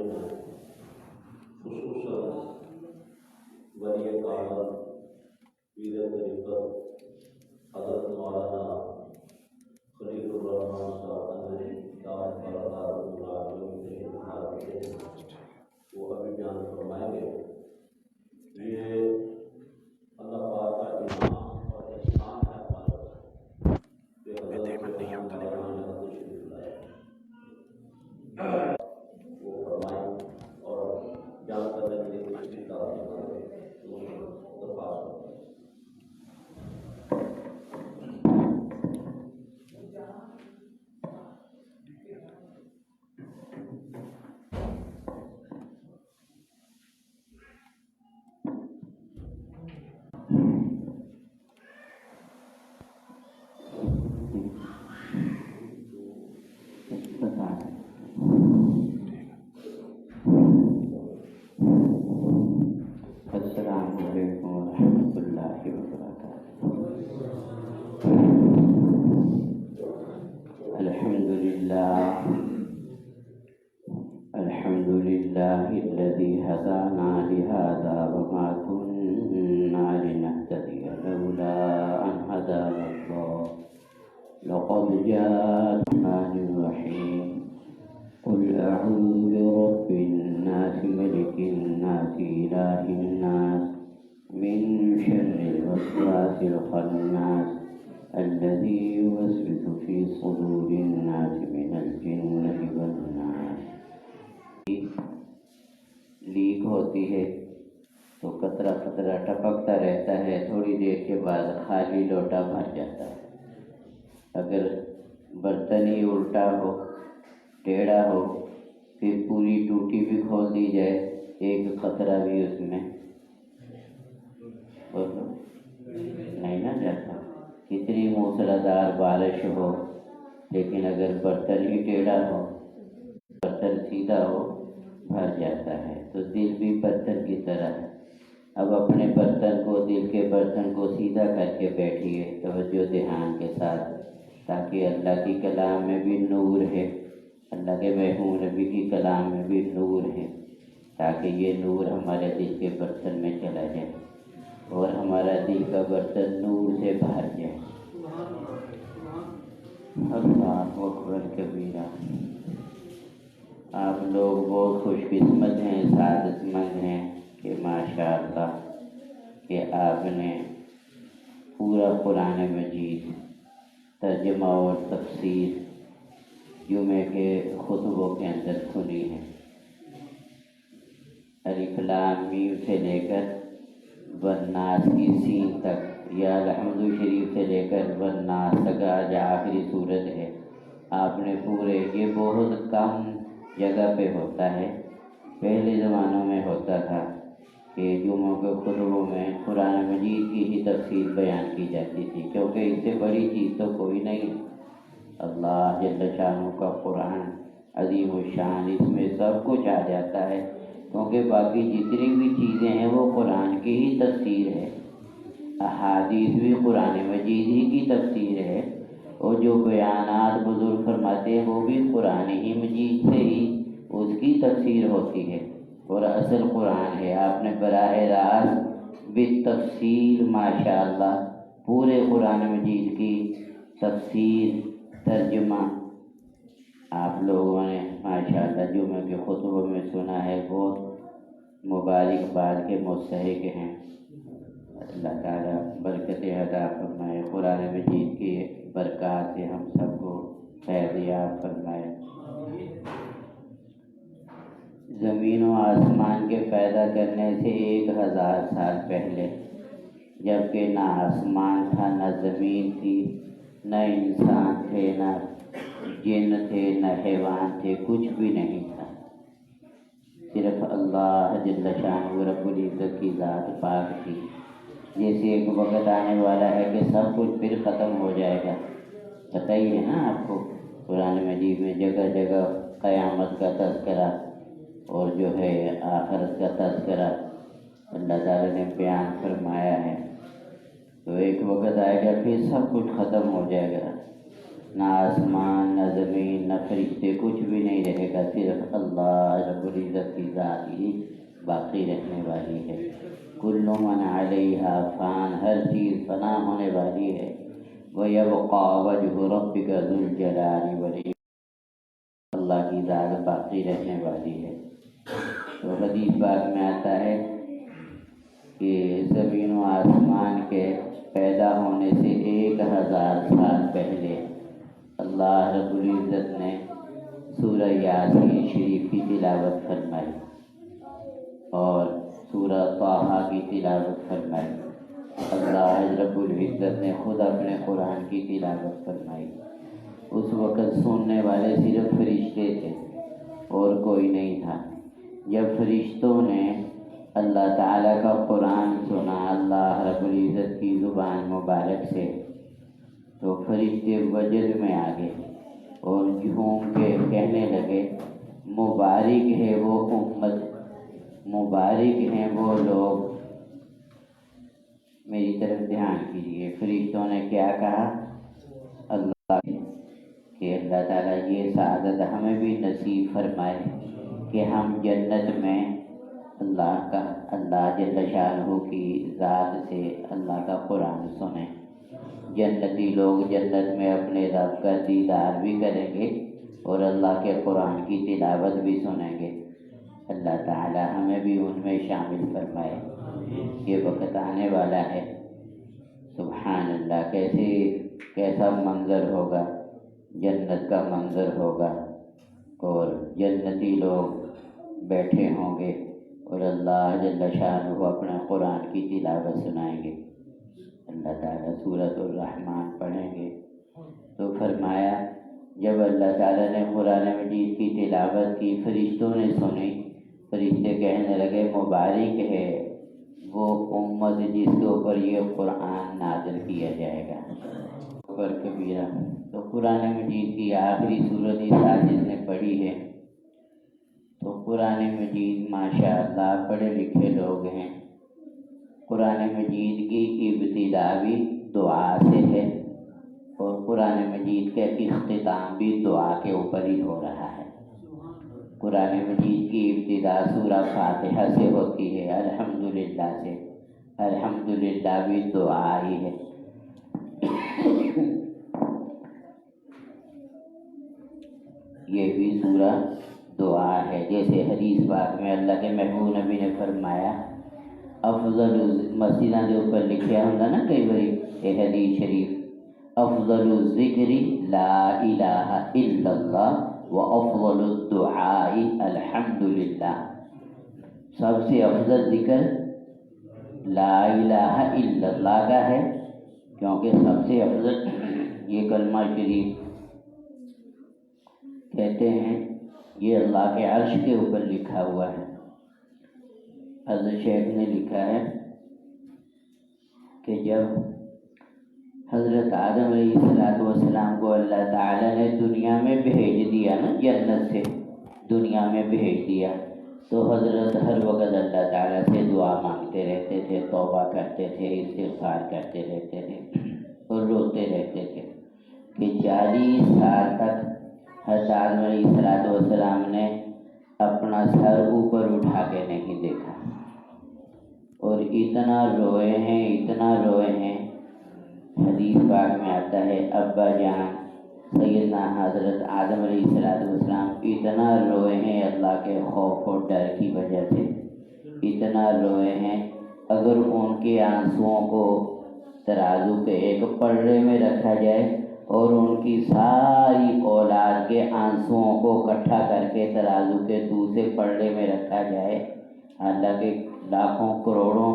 ہیں، خصوصاً ولی اعظم پیر طریقت حضرت مولانا خلیل الرحمان صاحب دامت برکاتہ وہ ابھی بیان فرمائیں گے۔ یہ اللہ پاک کا انعام اور احسان ہے ہمارا کہ حضرت مولانا نے تشریف لائے، وہ فرمائیں اور بیان کرنے کے لیے تشریف لاتے ہیں درخواست کرتے ہیں۔ السلام علیکم ورحمۃ اللہ وبرکاتہ۔ الحمد للہ الذی ہدانا لہذا وما كنا لنهتدی لولا ان ہدانا اللہ لقد جاء الرحمن الرحیم قل اعوذ برب الناس ملك الناس إله الناس من شر الوسواس الخناس الذي يوسوس في صدور الناس من الجنة والناس۔ لیک ہوتی ہے تو قطرہ قطرہ ٹپکتا رہتا ہے، تھوڑی دیر کے بعد خالی لوٹا بھر جاتا ہے۔ اگر برتن ہی الٹا ہو، ٹیڑھا ہو، پھر پوری ٹوٹی بھی کھول دی جائے، ایک قطرہ بھی اس میں نہیں نہ جاتا۔ کتنی موسلادھار بارش ہو، لیکن اگر برتن ہی ٹیڑھا ہو، برتن سیدھا ہو، بھر جاتا ہے۔ تو دل بھی برتن کی طرح ہے۔ اب اپنے برتن کو، دل کے برتن کو سیدھا کر کے بیٹھیے توجہ دھیان کے ساتھ، تاکہ اللہ کی کلام میں بھی نور ہے، اللہ کے محبوب نبی کی کلام میں بھی نور ہے، تاکہ یہ نور ہمارے دل کے برتن میں چلا جائے اور ہمارا دل کا برتن نور سے بھر جائے۔ اللہ اکبر کبیرہ۔ آپ لوگ بہت خوش قسمت ہیں، سعادت مند ہیں کہ ماشاءاللہ کہ آپ نے پورا قرآن مجید ترجمہ اور تفسیر جمعے کے خطبوں کے اندر کھلی ہے۔ الف لام میم سے لے کر والناس کی سین تک، یا الحمد شریف سے لے کر والناس تک آج آخری صورت ہے۔ آپ نے پورے، یہ بہت کم جگہ پہ ہوتا ہے، پہلے زمانوں میں ہوتا تھا کہ جمعوں کے خطبوں میں قرآن مجید کی ہی تفسیر بیان کی جاتی تھی، کیونکہ اس سے بڑی چیز تو کوئی نہیں ہے۔ اللہ جل شانہ کا قرآن عظیم الشان، اس میں سب کچھ آ جاتا ہے، کیونکہ باقی جتنی بھی چیزیں ہیں وہ قرآن کی ہی تفسیر ہے۔ احادیث بھی قرآن مجید ہی کی تفسیر ہے، اور جو بیانات بزرگ فرماتے ہیں وہ بھی قرآن ہی مجید سے ہی اس کی تفسیر ہوتی ہے، اور اصل قرآن ہے۔ آپ نے براہ راست بالتفصیل ماشاءاللہ پورے قرآن مجید کی تفسیر، ترجمہ آپ لوگوں نے ماشاءاللہ جمعہ کے خطبوں میں سنا ہے، بہت مبارکباد کے مستحق ہیں۔ اللہ تعالیٰ برکت عطا فرمائے، قرآن مجید کی برکات سے ہم سب کو فیضیاب فرمائے۔ زمین و آسمان کے پیدا کرنے سے 1000 سال پہلے، جبکہ نہ آسمان تھا، نہ زمین تھی، نہ انسان تھے، نہ جن تھے، نہ حیوان تھے، کچھ بھی نہیں تھا، صرف اللہ جل شانہ رب العزت کی ذات پاک تھی۔ جیسے ایک وقت آنے والا ہے کہ سب کچھ پھر ختم ہو جائے گا، پتہ ہی ہے نا آپ کو، قرآن مجید میں جگہ جگہ قیامت کا تذکرہ اور جو ہے آخرت کا تذکرہ اللہ تعالیٰ نے بیان فرمایا ہے۔ تو ایک وقت آئے گا پھر سب کچھ ختم ہو جائے گا، نہ آسمان نہ زمین نہ فرشتے، کچھ بھی نہیں رہے گا، صرف اللہ رب العزت کی ذات ہی باقی رہنے والی ہے۔ کل من علیہا فان، ہر چیز فنا ہونے والی ہے۔ وَيَبْقَى وَجْهُ رَبِّكَ ذُو الْجَلَالِ وَالْإِكْرَامِ، اللہ کی ذات باقی رہنے والی ہے۔ تو حدیث پاک میں آتا ہے کہ زمین و آسمان کے پیدا ہونے سے 1000 سال پہلے اللہ رب العزت نے سورہ یاسین شریف کی تلاوت فرمائی اور سورہ طٰہٰ کی تلاوت فرمائی۔ اللہ رب العزت نے خود اپنے قرآن کی تلاوت فرمائی۔ اس وقت سننے والے صرف فرشتے تھے اور کوئی نہیں تھا۔ جب فرشتوں نے اللہ تعالیٰ کا قرآن سنا اللہ رب العزت کی زبان مبارک سے، تو فرشتے وجد میں آ گئے اور جھوم کے کہنے لگے، مبارک ہے وہ امت، مبارک ہیں وہ لوگ۔ میری طرف دھیان کیجیے، فرشتوں نے کیا کہا؟ اللہ کہ اللہ تعالیٰ یہ سعادت ہمیں بھی نصیب فرمائے کہ ہم جنت میں اللہ جل شانہ کی ذات سے اللہ کا قرآن سنیں۔ جنتی لوگ جنت میں اپنے رب کا دیدار بھی کریں گے اور اللہ کے قرآن کی تلاوت بھی سنیں گے۔ اللہ تعالیٰ ہمیں بھی ان میں شامل فرمائے۔ یہ وقت آنے والا ہے، سبحان اللہ، کیسا منظر ہوگا، جنت کا منظر ہوگا اور جنتی لوگ بیٹھے ہوں گے اور اللہ جل شانہ اپنا قرآن کی تلاوت سنائیں گے۔ اللہ تعالیٰ سورۃ الرحمن پڑھیں گے تو فرمایا، جب اللہ تعالیٰ نے قرآن مجید کی تلاوت کی، فرشتوں نے سنی، فرشتے کہنے لگے، مبارک ہے وہ امت جس کے اوپر یہ قرآن نازل کیا جائے گا۔ پر کبیرہ، تو قرآن مجید کی آخری سورت اس آج جس نے پڑھی ہے، تو قرآن مجید ماشاء اللہ پڑھے لکھے لوگ ہیں۔ قرآن مجید کی ابتدا بھی دعا سے ہے اور قرآن مجید کا اختتام بھی دعا کے اوپر ہی ہو رہا ہے۔ قرآن مجید کی ابتدا سورہ فاتحہ سے ہوتی ہے، الحمدللہ سے، الحمدللہ بھی دعا ہی ہے۔ یہ بھی سورہ دعا ہے، جیسے حدیث پاک میں اللہ کے محبوب نبی نے فرمایا، افضل مسجدوں کے اوپر لکھا ہوتا نا کئی باری یہ حدیث شریف، افضل الذکر لا الہ الا اللہ و افضل الدعاء الحمدللہ، سب سے افضل ذکر لا الہ الا اللہ کا ہے، کیونکہ سب سے افضل یہ کلمہ شریف کہتے ہیں یہ اللہ کے عرش کے اوپر لکھا ہوا ہے۔ حضرت شیخ نے لکھا ہے کہ جب حضرت آدم علیہ السلام کو اللہ تعالیٰ نے دنیا میں بھیج دیا نا، جنت سے دنیا میں بھیج دیا، تو حضرت ہر وقت اللہ تعالیٰ سے دعا مانگتے رہتے تھے، توبہ کرتے تھے، استغفار کرتے رہتے تھے اور روتے رہتے تھے کہ 40 سال تک حضرت آدم علیہ السلام نے اپنا سر اوپر اٹھا کے نہیں دیکھا اور اتنا روئے ہیں، اتنا روئے ہیں۔ حدیث پاک میں آتا ہے ابا جان سیدنا حضرت آدم علیہ السلام اتنا روئے ہیں اللہ کے خوف اور ڈر کی وجہ سے، اتنا روئے ہیں، اگر ان کے آنسوؤں کو ترازو کے ایک پلڑے میں رکھا جائے اور ان کی ساری اولاد کے آنسوؤں کو اکٹھا کر کے ترازو کے دوسرے پلڑے میں رکھا جائے، حالانکہ لاکھوں کروڑوں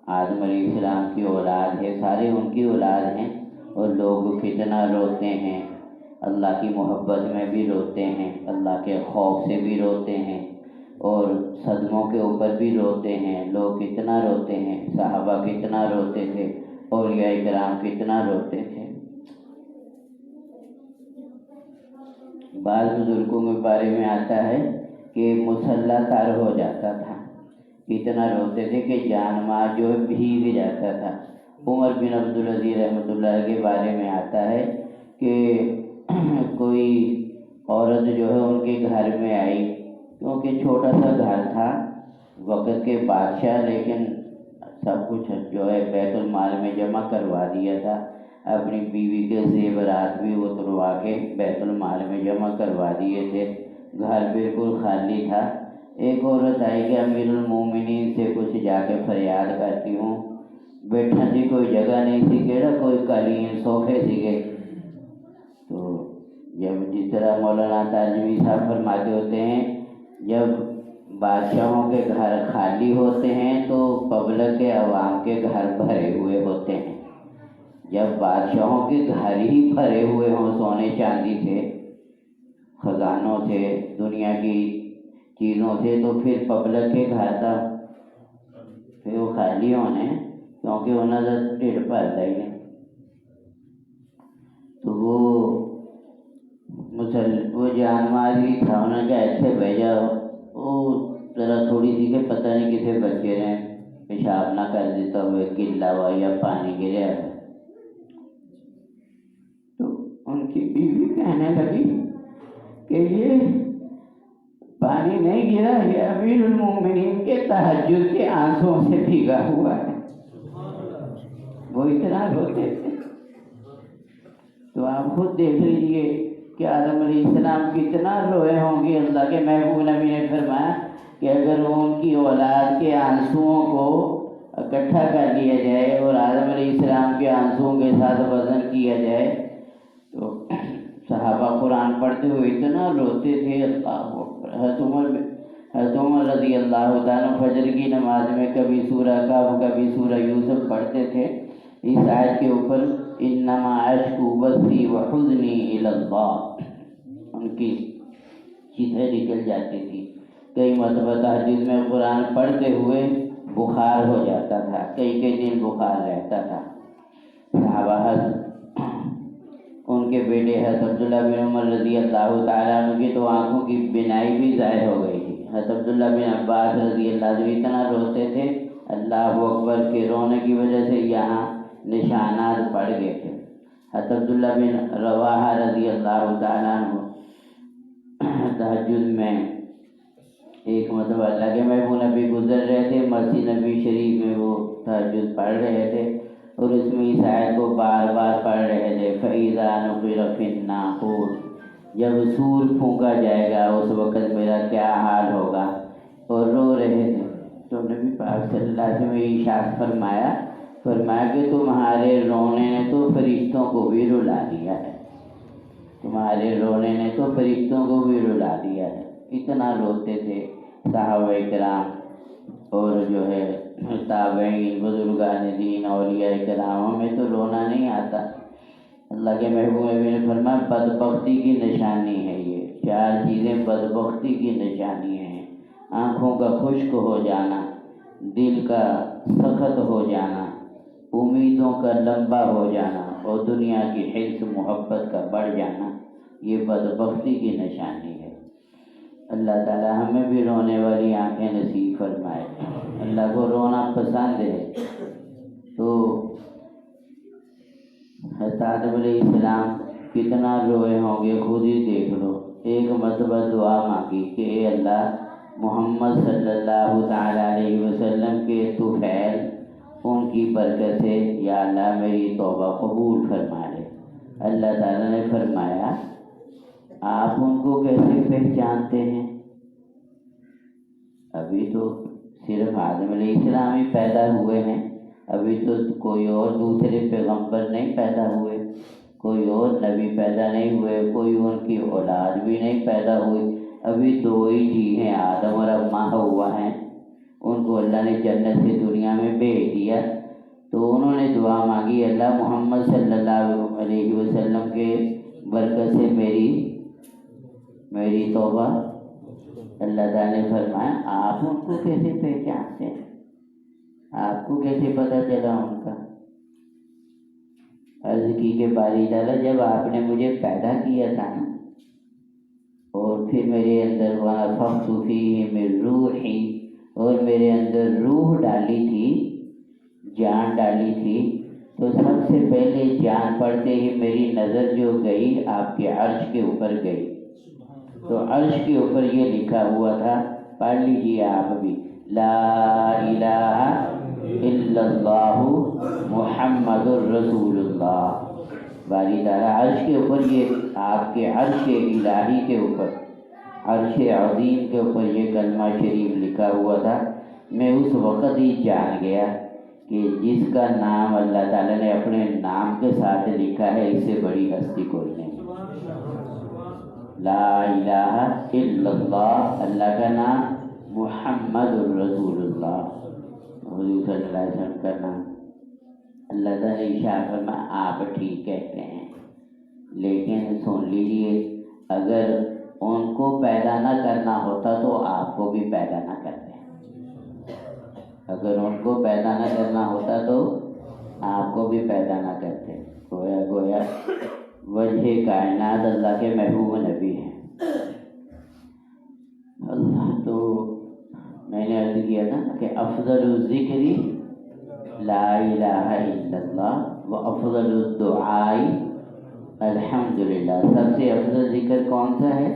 آدم علیہ السلام کی اولاد ہے، سارے ان کی اولاد ہیں، اور لوگ کتنا روتے ہیں، اللہ کی محبت میں بھی روتے ہیں، اللہ کے خوف سے بھی روتے ہیں اور صدموں کے اوپر بھی روتے ہیں۔ لوگ کتنا روتے ہیں، صحابہ کتنا روتے تھے، اولیاء کرام کتنا روتے تھے۔ بعض بزرگوں کے بارے میں آتا ہے کہ مسلح تر ہو جاتا تھا، اتنا روتے تھے کہ جان مال جو ہے بھیگ جاتا تھا۔ عمر بن عبدالعزیز رحمۃ اللہ کے بارے میں آتا ہے کہ کوئی عورت جو ہے ان کے گھر میں آئی، کیونکہ چھوٹا سا گھر تھا، وقت کے بادشاہ، لیکن سب کچھ جو ہے بیت المال میں جمع کروا دیا تھا، اپنی بیوی کے زیورات بھی اتروا کے بیت المال میں جمع کروا دیے تھے، گھر بالکل خالی تھا۔ ایک عورت آئی کہ امیر المومنین سے کچھ جا کے فریاد کرتی ہوں، بیٹھنے کی کوئی جگہ نہیں تھی، کہڑا کوئی قالین صوفے سیگے۔ تو جب جس طرح مولانا تاجوی صاحب فرماتے ہوتے ہیں، جب بادشاہوں کے گھر خالی ہوتے ہیں تو پبلک کے عوام کے گھر بھرے ہوئے ہوتے ہیں۔ جب بادشاہوں کے گھر ہی بھرے ہوئے ہوں سونے چاندی سے، خزانوں سے، دنیا کی چیزوں سے، تو پھر پبلک کے گھر تک پھر وہ خالی ہونے، کیونکہ وہ نظر ٹیڑھ پاتا ہی نہیں۔ تو وہ جان ماری تھا، انہوں نے کہا ایسے بھیجا، وہ ذرا تھوڑی سی کہ پتہ نہیں کسی بچے نے پیشاب نہ کر دیتا ہوئے گلا ہوا یا پانی گرا۔ تو ان کی بیوی کہنے لگی کہ یہ پانی نہیں گرا، یہ امیر المومنین کے تہجد کے آنسوں سے بھیگا ہوا ہے۔ وہ اتنا روتے تھے۔ تو آپ خود دیکھ لیجئے کہ آدم علیہ السلام کتنا روئے ہوں گے۔ اللہ کے محبوب نبی نے فرمایا کہ اگر ان کی اولاد کے آنسوؤں کو اکٹھا کر لیا جائے اور آدم علیہ السلام کے آنسوؤں کے ساتھ وزن کیا جائے تو صحابہ قرآن پڑھتے ہوئے اتنا روتے تھے۔ اللہ اکبر۔ حضرت عمر رضی اللہ تعالیٰ فجر کی نماز میں کبھی سورہ کہف کبھی سورہ یوسف پڑھتے تھے، اس آیت کے اوپر انما اشکو بثی وحزنی الی اللہ، ان کی چیخیں نکل جاتی تھی۔ کئی مرتبہ تہجد میں قرآن پڑھتے ہوئے بخار ہو جاتا تھا، کئی دن بخار رہتا تھا۔ صحابہ ان کے بیٹے حضرت عبداللہ بن عمر رضی اللہ تعالیٰ عنہ کی تو آنکھوں کی بینائی بھی ضائع ہو گئی تھی۔ حضرت عبداللہ بن عباس رضی اللہ عنہ اتنا روتے تھے، اللہ اکبر کے رونے کی وجہ سے یہاں نشانات پڑ گئے تھے۔ حضرت عبداللہ بن رواحہ رضی اللہ تعالیٰ عنہ تہجد میں ایک مرتبہ اللہ کے محبوب نبی گزر رہے تھے، مسجد نبی شریف میں وہ تہجد پڑھ رہے تھے اور اس میں اس آیت کو بار بار پڑھ رہے تھے، فَإِذَا نُقِرَ فِي النَّاقُورِ، جب سور پھونکا جائے گا اس وقت میرا کیا حال ہوگا، اور رو رہے تھے۔ تو نبی پاک صلی اللہ علیہ وسلم نے ارشاد فرمایا کہ تمہارے رونے نے تو فرشتوں کو بھی رلا دیا ہے، تمہارے رونے نے تو فرشتوں کو بھی رلا دیا ہے۔ اتنا روتے تھے صحابہ کرام اور جو ہے تابعین، بزرگان دین، اولیاء کرام، ہمیں تو رونا نہیں آتا۔ اللہ کے محبوب نے فرمایا بدبختی کی نشانی ہے یہ، چار چیزیں بدبختی کی نشانی ہیں: آنکھوں کا خشک ہو جانا، دل کا سخت ہو جانا، امیدوں کا لمبا ہو جانا، اور دنیا کی حرص محبت کا بڑھ جانا۔ یہ بدبختی کی نشانی ہے۔ اللہ تعالی ہمیں بھی رونے والی آنکھیں نصیب فرمائے۔ اللہ کو رونا پسند ہے۔ تو حضرت آدم علیہ السلام کتنا روئے ہوں گے، خود ہی دیکھ لو۔ ایک مرتبہ دعا مانگی کہ اے اللہ، محمد صلی اللہ تعالیٰ علیہ وسلم کے طفیل، ان کی برکت سے یا اللہ میری توبہ قبول فرما لے۔ اللہ تعالیٰ نے فرمایا آپ ان کو کیسے پہچانتے ہیں؟ ابھی تو صرف آدم علیہ السلام ہی پیدا ہوئے ہیں، ابھی تو کوئی اور دوسرے پیغمبر نہیں پیدا ہوئے، کوئی اور نبی پیدا نہیں ہوئے، کوئی ان کی اولاد بھی نہیں پیدا ہوئی، ابھی دو ہی جی ہیں، آدم اور اماں حوا ہیں۔ ان کو اللہ نے جنت سے دنیا میں بھیج دیا، تو انہوں نے دعا مانگی اللہ محمد صلی اللہ علیہ وسلم کے برکت سے میری توبہ۔ اللہ تعالیٰ نے فرمایا آپ ان کو کیسے پہچانتے ہیں؟ آپ کو کیسے پتہ چلا ان کا؟ عرض کی کہ باری تعالیٰ جب آپ نے مجھے پیدا کیا تھا نا، اور پھر میرے اندر وَنَفَخْتُ فِيهِ مِن رُوحِي، اور میرے اندر روح ڈالی تھی، جان ڈالی تھی، تو سب سے پہلے جان پڑتے ہی میری نظر جو گئی آپ کے عرش کے اوپر گئی، تو عرش کے اوپر یہ لکھا ہوا تھا، پڑھ لیجیے آپ بھی، لا الہ الا اللہ محمد الرسول اللہ۔ باری تعالیٰ عرش کے اوپر، یہ آپ کے عرش الہی کے اوپر، عرش عظیم کے اوپر یہ کلمہ شریف لکھا ہوا تھا۔ میں اس وقت ہی جان گیا کہ جس کا نام اللہ تعالیٰ نے اپنے نام کے ساتھ لکھا ہے، اس سے بڑی ہستی کوئی نہیں۔ لا الہ الا اللہ، اللہ کا نام، محمد الرسول اللہ، حضور صلی اللہ علیہ وسلم کا نام۔ اللہ تعالیٰ ارشاد فرمایا آپ ٹھیک کہتے ہیں، لیکن سن لیجیے، اگر ان کو پیدا نہ کرنا ہوتا تو آپ کو بھی پیدا نہ کرتے۔ اگر ان کو پیدا نہ کرنا ہوتا تو آپ کو بھی پیدا نہ کرتے۔ گویا وجہ کائنات اللہ کے محبوب نبی ہیں۔ اللہ تو میں نے عرض کیا تھا کہ افضل الذکر لا الہ الا اللہ و افضل الدعاء الحمدللہ۔ سب سے افضل ذکر کون سا ہے؟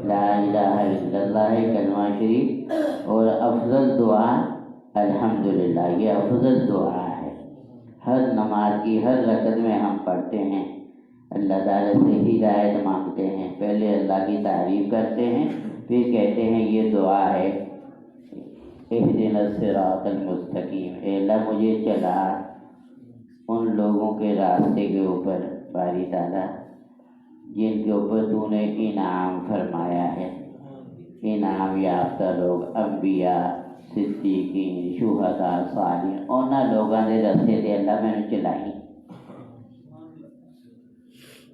لا الہ الا اللہ ہے، کلمہ شریف، اور افضل دعا الحمدللہ، یہ افضل دعا ہے۔ ہر نماز کی ہر رکعت میں ہم پڑھتے ہیں، اللہ تعالیٰ سے ہدایت مانگتے ہیں، پہلے اللہ کی تعریف کرتے ہیں، پھر کہتے ہیں یہ دعا ہے، اہدنا الصراط المستقیم، اے اللہ مجھے چلا ان لوگوں کے راستے کے اوپر، باری تعالیٰ جن کے اوپر تو نے انعام فرمایا ہے، انعام یافتہ لوگ، انبیاء، صدیقین، شہداء، صالحین، انہاں لوگاں دے رستے تے اللہ میں نے چلائی،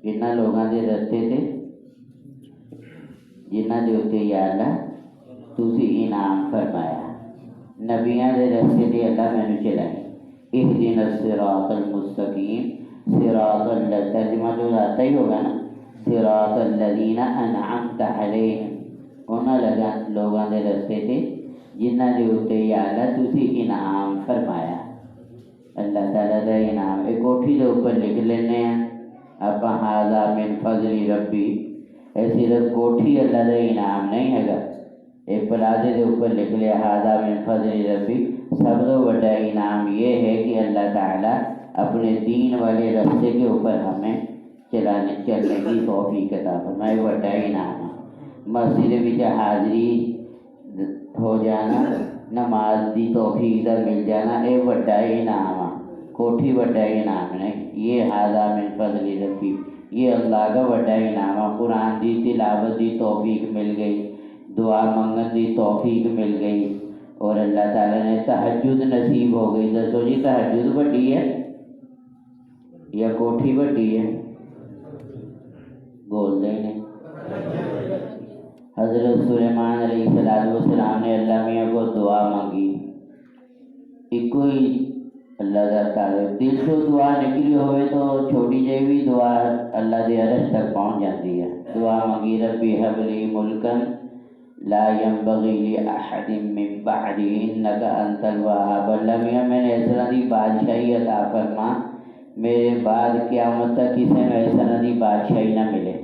انہاں لوگاں دے رستے تے جنہاں دے اوتے یا اللہ تسی انعام فرمایا، نبیاں دے رستے تے اللہ میں نے چلائی۔ اہدنا الصراط المستقیم، صراط اللہ، ترجمہ جو آتا ہی ہوگا نا، صراط الذین انعمت علیہم، انہاں لوگاں دے رستے تے جنہ دے اوتے یا اللہ تسی انعام فرمایا۔ اللہ تعالیٰ دا انعام ایک کوٹھی دے اوپر لکھ لینے ہیں آپ، ھذا من فضل ربی، اے صرف کوٹھی اللہ دا انعام نہیں ہے گا، ایک پلازے دے اوپر لکھ لیا ھذا من فضل ربی۔ سب سے بڑا انعام یہ ہے کہ اللہ تعالیٰ اپنے دین والے رستے کے اوپر ہمیں چلنے کی توفیق عطا فرمائے، بڑا انعام ہے۔ مسجد وچ حاضری ہو جانا، نماز دی توفیق دا مل جانا، اے بڑا انعام ہے، کوٹھی بڑا انعام نہیں، یہ ھذا من فضل ربی، یہ اللہ کا بڑا انعام ہے۔ قرآن دی تلاوت دی توفیق مل گئی، دعا منگن دی توفیق مل گئی، اور اللہ تعالیٰ نے تہجد نصیب ہو گئی۔ دسو جی تہجد بڑی ہے یا کوٹھی بڑی ہے؟ بول دیں نہیں۔ حضرت سلیمان علیہ السلام نے اللہ میاں کو دعا مانگی، ایک کوئی اللہ تعالیٰ دل سے دعا نکلی ہوئے تو چھوٹی جی بھی دعا اللہ دے عرش تک پہنچ جاتی ہے۔ دعا مانگی ربی ہب لی ملکا لا ينبغی لأحد من بعدی انک انت الوہاب، اللہ میاں میں نے ایسا دی بادشاہی عطا فرما، میرے بعد قیامت تک کسی نے ایسا دی بادشاہی نہ ملے۔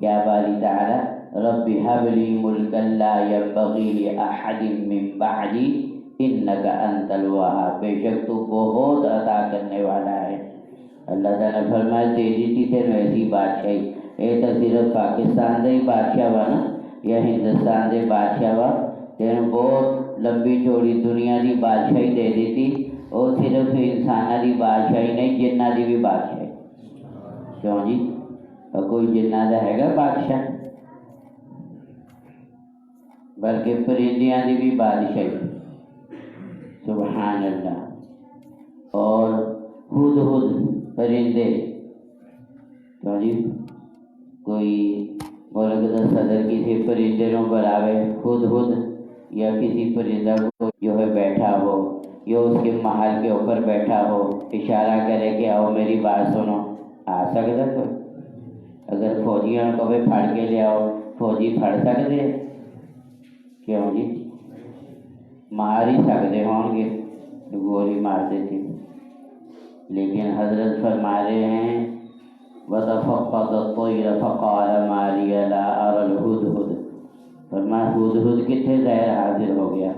کیا باری تعالیٰ رب ہب لی ملکا لا ينبغی لأحد من بعدی انک انت الوہاب، بے شک تو بہت عطا کرنے والا ہے۔ اللہ تعالیٰ نے فرمایا تیری تھی تیرے ایسی بادشاہی، اے تو صرف پاکستان دے بادشاہ وا نا یا ہندوستان دے بادشاہ وا، تیرے بہت لمبی چوڑی دنیا دی بادشاہی دے دیتی، اور صرف انسانہ دی بادشاہی نہیں، جنہ دی بھی بادشاہی۔ کیوں جی؟ اور کوئی جنہ دا ہے گا بادشاہ؟ بلکہ پرندیاں دی بھی بادشاہی، سبحان اللہ۔ اور ہد پرندے، کیوں جی؟ کوئی ملک دا صدر کسی پرندے نو بلاوے ہد، یا کسی پرندہ کو جو ہے بیٹھا ہو یا اس کے محل کے اوپر بیٹھا ہو، اشارہ کرے کہ آؤ میری بات سنو، آ سکتا کوئی؟ اگر فوجیاں کو بھی پھڑ کے لے آؤ، فوجی پھڑ سکتے؟ کیوں جی؟ مار ہی سکتے ہون گے، گولی مار دیتی۔ لیکن حضرت فرما رہے ہیں وَتَفَقَّدَ الطَّيْرَ فَقَالَ مَا لِيَ لَا أَرَى الْهُدْهُدْ، فرمایا ہدہد کتنے غیر حاضر ہو گیا،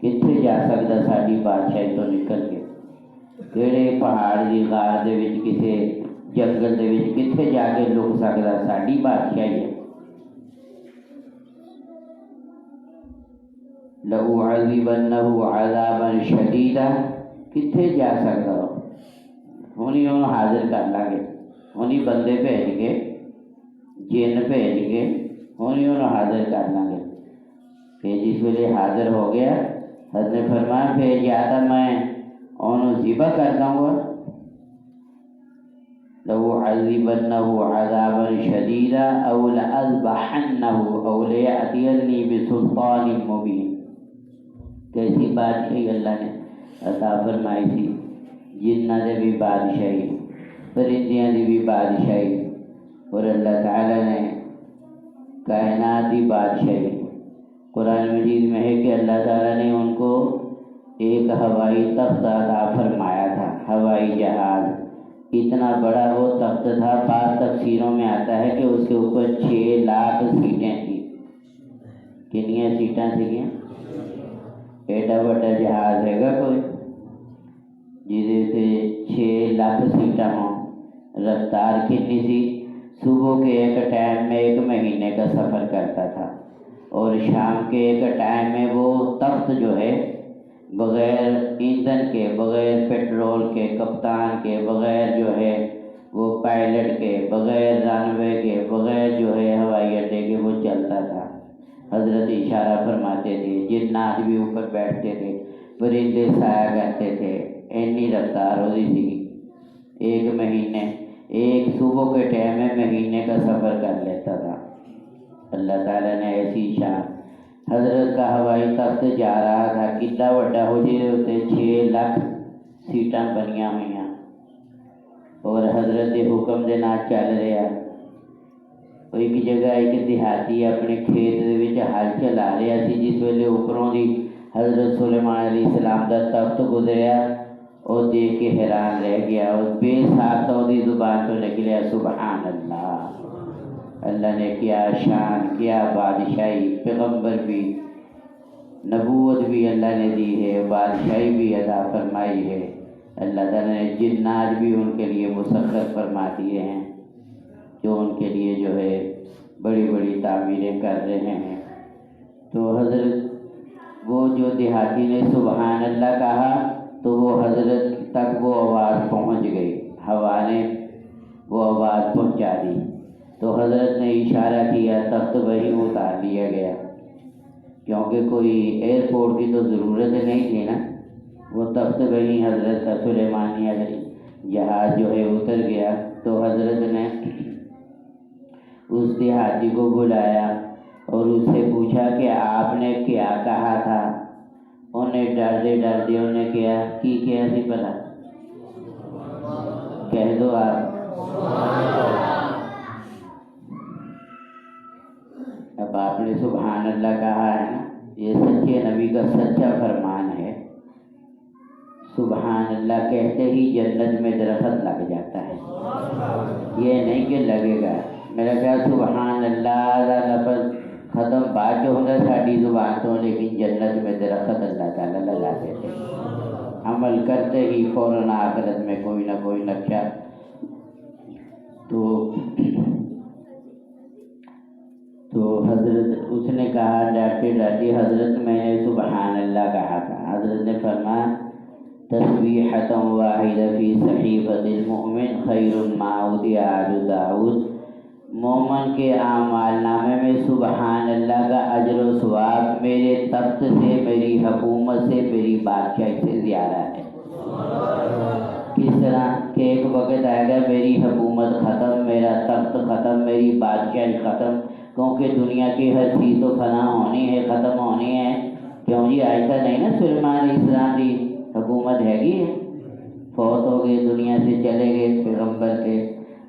کتنے جا سکتا ساری بادشاہی تو نکل کے، کہڑے پہاڑ دی غار دے وچ کسے جنگل دے وچ کتنے جا کے لک سکتا ساری بادشاہی ہے۔ لَأُعَذِّبَنَّهُ عَذَابًا شَدِيدًا، کتنے جا سکتا ہو، ہونی انہوں حاضر کر لیں گے، ہونی بندے بھیج کے جن بھیج کے ہونی انہوں حاضر کر لیں گے۔ پھر جس ویلے حاضر ہو گیا حضرت نے فرمایا پھر یا تو میں انہوں ذبح کر دوں گا، لَأُعَذِّبَنَّهُ عَذَابًا شَدِيدًا أَوْ لَأَذْبَحَنَّهُ أَوْ لَيَأْتِيَنِّي بِسُلْطَانٍ مُبِينٍ۔ کیسی بادشاہی اللہ نے عطا فرمائی تھی، جنہ دے بھی بادشاہی، پرندیاں دی بھی بادشاہی، اور اللہ تعالیٰ نے کائنات دی بادشاہی۔ قرآن مجید میں ہے کہ اللہ تعالیٰ نے ان کو ایک ہوائی تخت عطا فرمایا تھا، ہوائی جہاز، اتنا بڑا وہ تخت تھا، بعض تفسیروں میں آتا ہے کہ اس کے اوپر 6 لاکھ سیٹیں تھیں۔ کنیاں سیٹیں تھیں؟ ایڈا بڑا جہاز ہے گا کوئی جی 6 لاکھ سیٹاں ہوں۔ رفتار کتنی سی، صبح کے ایک ٹائم میں 1 مہینے کا سفر کرتا تھا، اور شام کے ایک ٹائم میں وہ تخت جو ہے بغیر ایندھن کے، بغیر پیٹرول کے، کپتان کے، بغیر جو ہے وہ پائلٹ کے، بغیر رن وے کے، بغیر جو ہے ہوائی اڈے کے وہ چلتا تھا۔ حضرت اشارہ فرماتے تھے، جنات بھی اوپر بیٹھتے تھے، پرندے سایہ کرتے تھے، اینی رفتار ہوتی تھی۔ 1 مہینے، ایک صبح کے ٹائم میں مہینے کا سفر کر لیتا تھا۔ اللہ تعالیٰ نے ایسی شان، حضرت کا ہوائی تخت جا رہا تھا، کتنا بڑا ہو جائے ہوتے 6 لاکھ سیٹاں بنیاں ہوئیاں، اور حضرت حکم دے نال چل رہا۔ ایک جگہ ایک دیہاتی اپنے کھیت دے وچ ہل چلا رہا سی، جس ویلے اوپروں دی حضرت سلیمان علیہ السلام دا تخت گزریا، اور دیکھ کے حیران رہ گیا، اور بے ساختہ دی زبان تو نکلیا سبحان اللہ۔ اللہ نے کیا شان، کیا بادشاہی، پیغمبر بھی، نبوت بھی اللہ نے دی ہے، بادشاہی بھی عطا فرمائی ہے۔ اللہ تعالیٰ نے جنات بھی ان کے لیے مسخر فرما دیے ہیں، جو ان کے لیے جو ہے بڑی بڑی تعمیریں کر رہے ہیں۔ تو حضرت وہ جو دیہاتی نے سبحان اللہ کہا تو وہ حضرت تک وہ آواز پہنچ گئی، ہوا نے وہ آواز پہنچا دی، تو حضرت نے اشارہ کیا، تخت وہیں اتار لیا گیا، کیونکہ کوئی ایئرپورٹ کی تو ضرورت نہیں تھی نا، وہ تخت وہیں حضرت کا سلیمانیہ جہاز جو ہے اتر گیا۔ تو حضرت نے اس دیہاتی کو بلایا اور اس سے پوچھا کہ آپ نے کیا کہا تھا؟ انہیں ڈرتے ڈرتے انہیں کیا سی پتا، کہہ دو آپ۔ اب آپ نے سبحان اللہ کہا ہے نا، یہ سچے نبی کا سچا فرمان ہے۔ سبحان اللہ کہتے ہی جنت میں درخت لگ جاتا ہے، یہ نہیں کہ لگے گا۔ میرا خیال سبحان اللہ کا لفظ ختم بعد جو ہوگا ساری زبان تو، لیکن جنت میں درخت اللہ تعالیٰ لگا دیتے، عمل کرتے ہی فوراً آخرت میں کوئی نہ کوئی نقشہ۔ تو حضرت اس نے کہا ڈرتے ڈرتے، حضرت میں نے سبحان اللہ کہا تھا۔ حضرت نے فرمایا تسبیحۃ واحدہ فی صحیفۃ المؤمن خیر ما اودع آل داؤد، مومن کے اعمال نامے میں سبحان اللہ کا اجر و ثواب میرے تخت سے، میری حکومت سے، میری بادشاہی سے زیادہ ہے۔ کس طرح کہ ایک وقت آئے گا میری حکومت ختم، میرا تخت ختم، میری بادشاہی ختم، کیونکہ دنیا کی ہر چیز تو فنا ہونی ہے، ختم ہونی ہے۔ کیوں جی ایسا نہیں نا، سلیمان علیہ السلام کی حکومت ہے گی، فوت ہو گئے، دنیا سے چلے گئے پیغمبر کے۔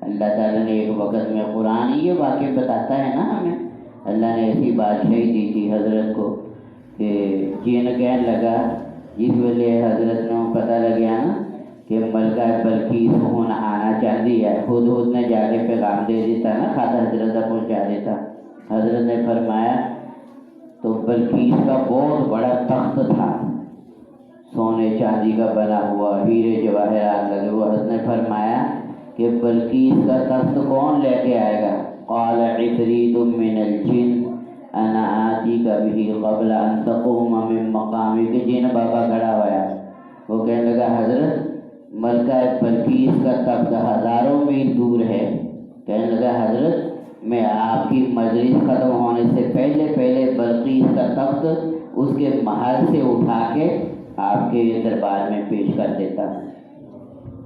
اللہ تعالیٰ نے ایک وقت میں، قرآن یہ واقعہ بتاتا ہے نا ہمیں، اللہ نے ایسی بادشاہی دی تھی حضرت کو کہ جن کہنے لگا، جس ویلے حضرت نے پتہ لگیا نا کہ کہ ملکہ بلقیس کو آنا چاہتی ہے، ہدہد نے جا کے پیغام دے دیتا نا، خاطر حضرت تک پہنچا دیتا۔ حضرت نے فرمایا تو بلقیس کا بہت بڑا تخت تھا، سونے چاندی کا بنا ہوا، ہیرے جواہرات لگے ہوئے۔ حضرت نے فرمایا کہ بلقیس کا تخت کون لے کے آئے گا؟ قال عفریت من الجن انا آتیک بہ قبل ان تقوم من مقامک۔ جن بابا کھڑا ہوا، وہ کہنے لگا حضرت ملکہ بلقیس کا تخت ہزاروں میل دور ہے۔ کہنے لگا حضرت میں آپ کی مجلس ختم ہونے سے پہلے بلقیس کا تخت اس کے محل سے اٹھا کے آپ کے دربار میں پیش کر دیتا۔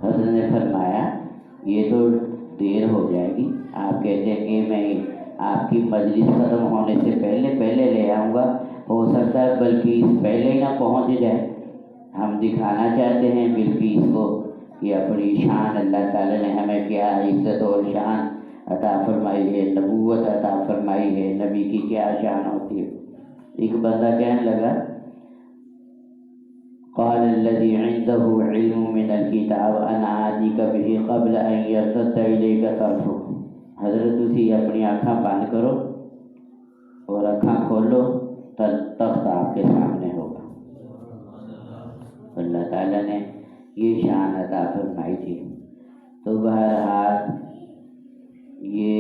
حضرت نے فرمایا یہ تو دیر ہو جائے گی، آپ کہتے ہیں کہ میں آپ کی مجلس ختم ہونے سے پہلے لے آؤں گا، ہو سکتا ہے بلقیس پہلے ہی نہ پہنچ جائے۔ ہم دکھانا چاہتے ہیں بلقیس کو کہ اپنی شان اللہ تعالیٰ نے ہمیں کیا عزت اور شان عطا فرمائی ہے، نبوت عطا فرمائی ہے، نبی کی کیا شان ہوتی ہے۔ ایک بندہ کہنے لگا قال الذي عنده علم من الكتاب انا آتيك به قبل ان يرتد اليك طرفك۔ حضرت اسی اپنی آنکھیں بند کرو اور آنکھیں کھولو، تخت آپ کے سامنے ہوگا۔ اللہ تعالیٰ نے یہ شان عطا فرمائی تھی۔ تو بہرحال یہ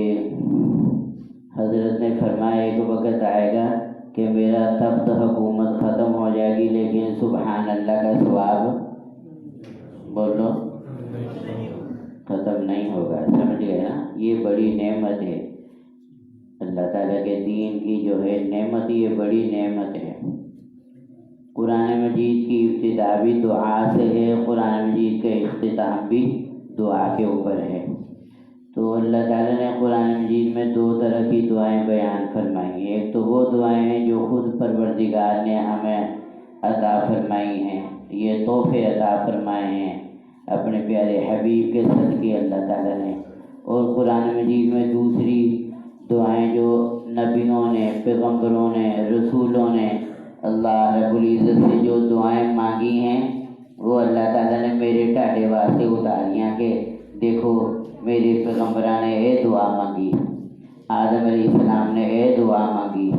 حضرت نے فرمایا ایک وقت آئے گا کہ میرا تخت حکومت ختم ہو جائے گی، لیکن سبحان اللہ کا ثواب بولو ختم نہیں ہوگا۔ سمجھ گئے نا؟ یہ بڑی نعمت ہے، اللہ تعالیٰ کے دین کی جو ہے نعمت، یہ بڑی نعمت ہے۔ قرآن مجید کی ابتدا بھی دعا سے ہے، قرآن مجید کا اختتام بھی دعا کے اوپر ہے۔ تو اللہ تعالیٰ نے قرآن مجید میں دو طرح کی دعائیں بیان فرمائی ہیں۔ ایک تو وہ دعائیں ہیں جو خود پروردگار نے ہمیں عطا فرمائی ہیں، یہ تحفے عطا فرمائے ہیں اپنے پیارے حبیب کے صدقے اللہ تعالیٰ نے۔ اور قرآن مجید میں دوسری دعائیں جو نبیوں نے، پیغمبروں نے، رسولوں نے اللہ رب العزت سے جو دعائیں مانگی ہیں، وہ اللہ تعالیٰ نے میرے ٹاٹے واسطے اتاریاں کہ دیکھو میرے پیغمبران نے اے دعا مانگی، آدم علیہ السلام نے اے دعا مانگی،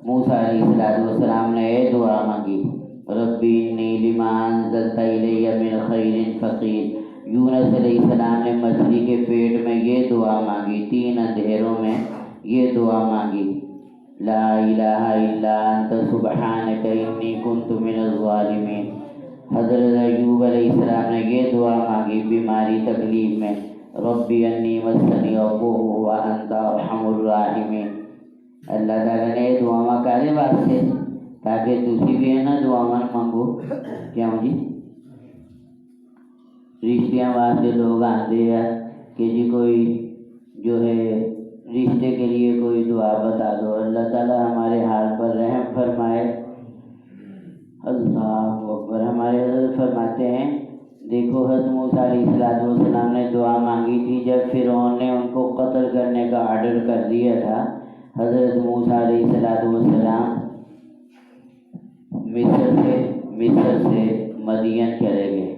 موسیٰ علیہ السلام نے اے دعا مانگی، ربی انی لما انزلت الی من خیر فقیر۔ یونس علیہ السلام نے مچھلی کے پیٹ میں یہ دعا مانگی، 3 اندھیروں میں یہ دعا مانگی، لا الہ الا انت سبحانک انی کنت من الظالمین۔ حضرت ایوب علیہ السلام نے یہ دعا مانگی بیماری تکلیف میں، ربی انی مسنی الضر وانت ارحم الراحمین۔ اللہ تعالیٰ نے یہ دعا کرے واسطے تاکہ تسی بھی ہے نا دعا مانگو۔ کیوں جی؟ رشتیاں واسطے لوگ آتے ہیں کہ جی کوئی جو ہے رشتے کے لیے کوئی دعا بتا دو، اللہ تعالیٰ ہمارے حال پر رحم فرمائے۔ اللہ اکبر۔ ہمارے حضرت فرماتے ہیں دیکھو حضرت موسیٰ علیہ السلام نے دعا مانگی تھی جب فرعون نے ان کو قتل کرنے کا آرڈر کر دیا تھا۔ حضرت موسیٰ علیہ السلام مصر سے مدین چلے گئے۔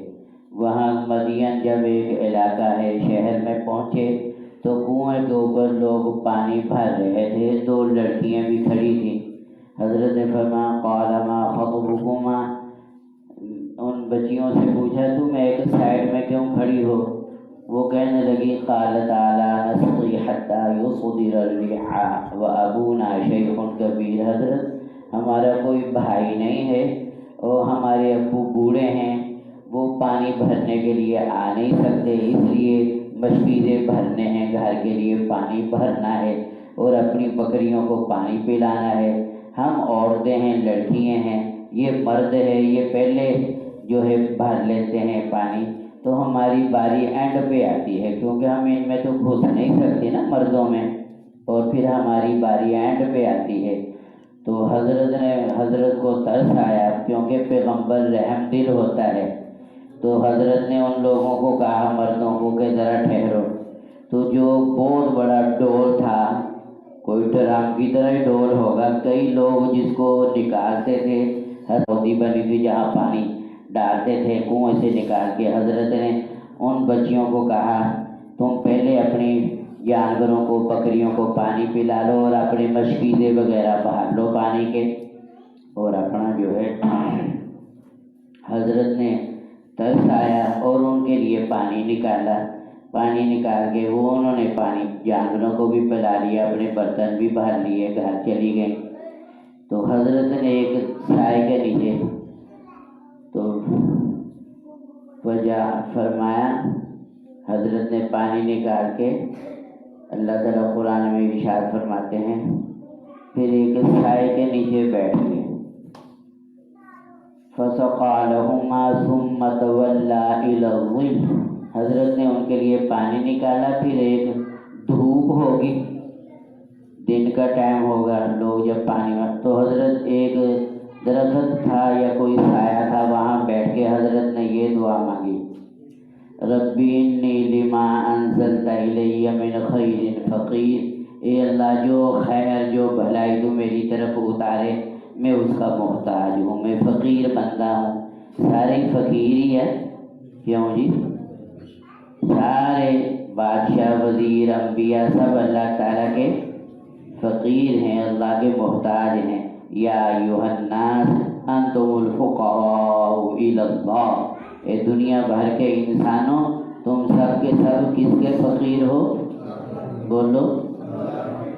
وہاں مدین جب ایک علاقہ ہے، شہر میں پہنچے تو کنویں کے اوپر لوگ پانی بھر رہے تھے، 2 لڑکیاں بھی کھڑی تھیں۔ حضرت نے فرمایا قال ما خطبکما، ان بچیوں سے پوچھا تم ایک سائڈ میں کیوں کھڑی ہو؟ وہ کہنے لگی قالت لا نسقی حتی یصدر الرعاء وابونا شیخ کبیر۔ حضرت ہمارا کوئی بھائی نہیں ہے اور ہمارے ابو بوڑھے ہیں، وہ پانی بھرنے کے لیے آ نہیں سکتے، اس لیے مشکیزیں بھرنے ہیں، گھر کے لیے پانی بھرنا ہے اور اپنی بکریوں کو پانی پلانا ہے۔ ہم عورتیں ہیں، لڑکیاں ہیں، یہ مرد ہے، یہ پہلے جو ہے بھر لیتے ہیں پانی، تو ہماری باری اینڈ پہ آتی ہے کیونکہ ہم ان میں تو گھس نہیں سکتے نا مردوں میں، اور پھر ہماری باری اینڈ پہ آتی ہے۔ تو حضرت کو ترس آیا کیونکہ پیغمبر رحم دل ہوتا ہے، تو حضرت نے ان لوگوں کو کہا مردوں کو کہ ذرا ٹھہرو۔ تو جو بہت بڑا ڈول تھا، کوئی ڈرام کی طرح ہی ڈول ہوگا، کئی لوگ جس کو نکالتے تھے، ہوتی بنی تھی جہاں پانی ڈالتے تھے کنویں سے نکال کے، حضرت نے ان بچیوں کو کہا تم پہلے اپنی جانوروں کو، بکریوں کو پانی پلا لو اور اپنے مشکیزے وغیرہ بہا لو پانی کے، اور اپنا جو ہے حضرت نے ترس آیا اور ان کے لیے پانی نکالا۔ پانی نکال کے وہ انہوں نے پانی جانوروں کو بھی پلا لیا، اپنے برتن بھی بھر لیے، گھر چلی گئی۔ تو حضرت نے ایک سائے کے نیچے تو وجہ فرمایا، حضرت نے پانی نکال کے، اللہ تعالیٰ قرآن میں ارشاد فرماتے ہیں، پھر ایک سائے کے نیچے بیٹھ گئے۔ فَسَقَىٰ لَهُمَا ثُمَّ تَوَلَّىٰ إِلَى الظِّلِّ، حضرت نے ان کے لیے پانی نکالا، پھر ایک دھوپ ہوگی، دن کا ٹائم ہوگا، لوگ جب پانی میں، تو حضرت ایک درخت تھا یا کوئی سایہ تھا، وہاں بیٹھ کے حضرت نے یہ دعا مانگی، ربی انی لما انزلت الی من خیر فقیر، اے اللہ جو خیر جو بھلائی تو میری طرف اتارے میں اس کا محتاج ہوں، میں فقیر بندہ ہوں۔ سارے فقیر ہی ہے، کیوں جی؟ سارے بادشاہ، وزیر، انبیاء سب اللہ تعالیٰ کے فقیر ہیں، اللہ کے محتاج ہیں۔ یا ایھا الناس انتم الفقراء الی اللہ، اے دنیا بھر کے انسانوں تم سب کے سب کس کے فقیر ہو؟ بولو،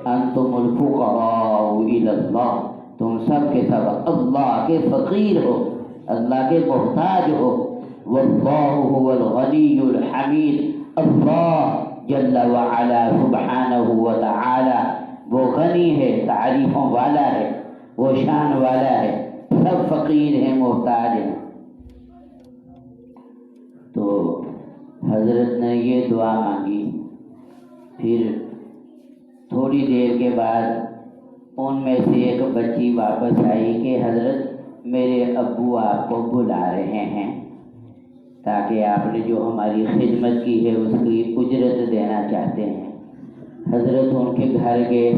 انتم الفقراء الی اللہ، تم سب کے سب اللہ کے فقیر ہو، اللہ کے محتاج ہو۔ واللہ هو الغنی الحمید، اللہ جل وعلا سبحانہ وتعالی وہ غنی ہے، تعریفوں والا ہے، وہ شان والا ہے، سب فقیر ہیں، محتاج ہیں۔ تو حضرت نے یہ دعا مانگی، پھر تھوڑی دیر کے بعد ان میں سے ایک بچی واپس آئی کہ حضرت میرے ابو آپ کو بلا رہے ہیں، تاکہ آپ نے جو ہماری خدمت کی ہے اس کی اجرت دینا چاہتے ہیں۔ حضرت ان کے گھر گئے،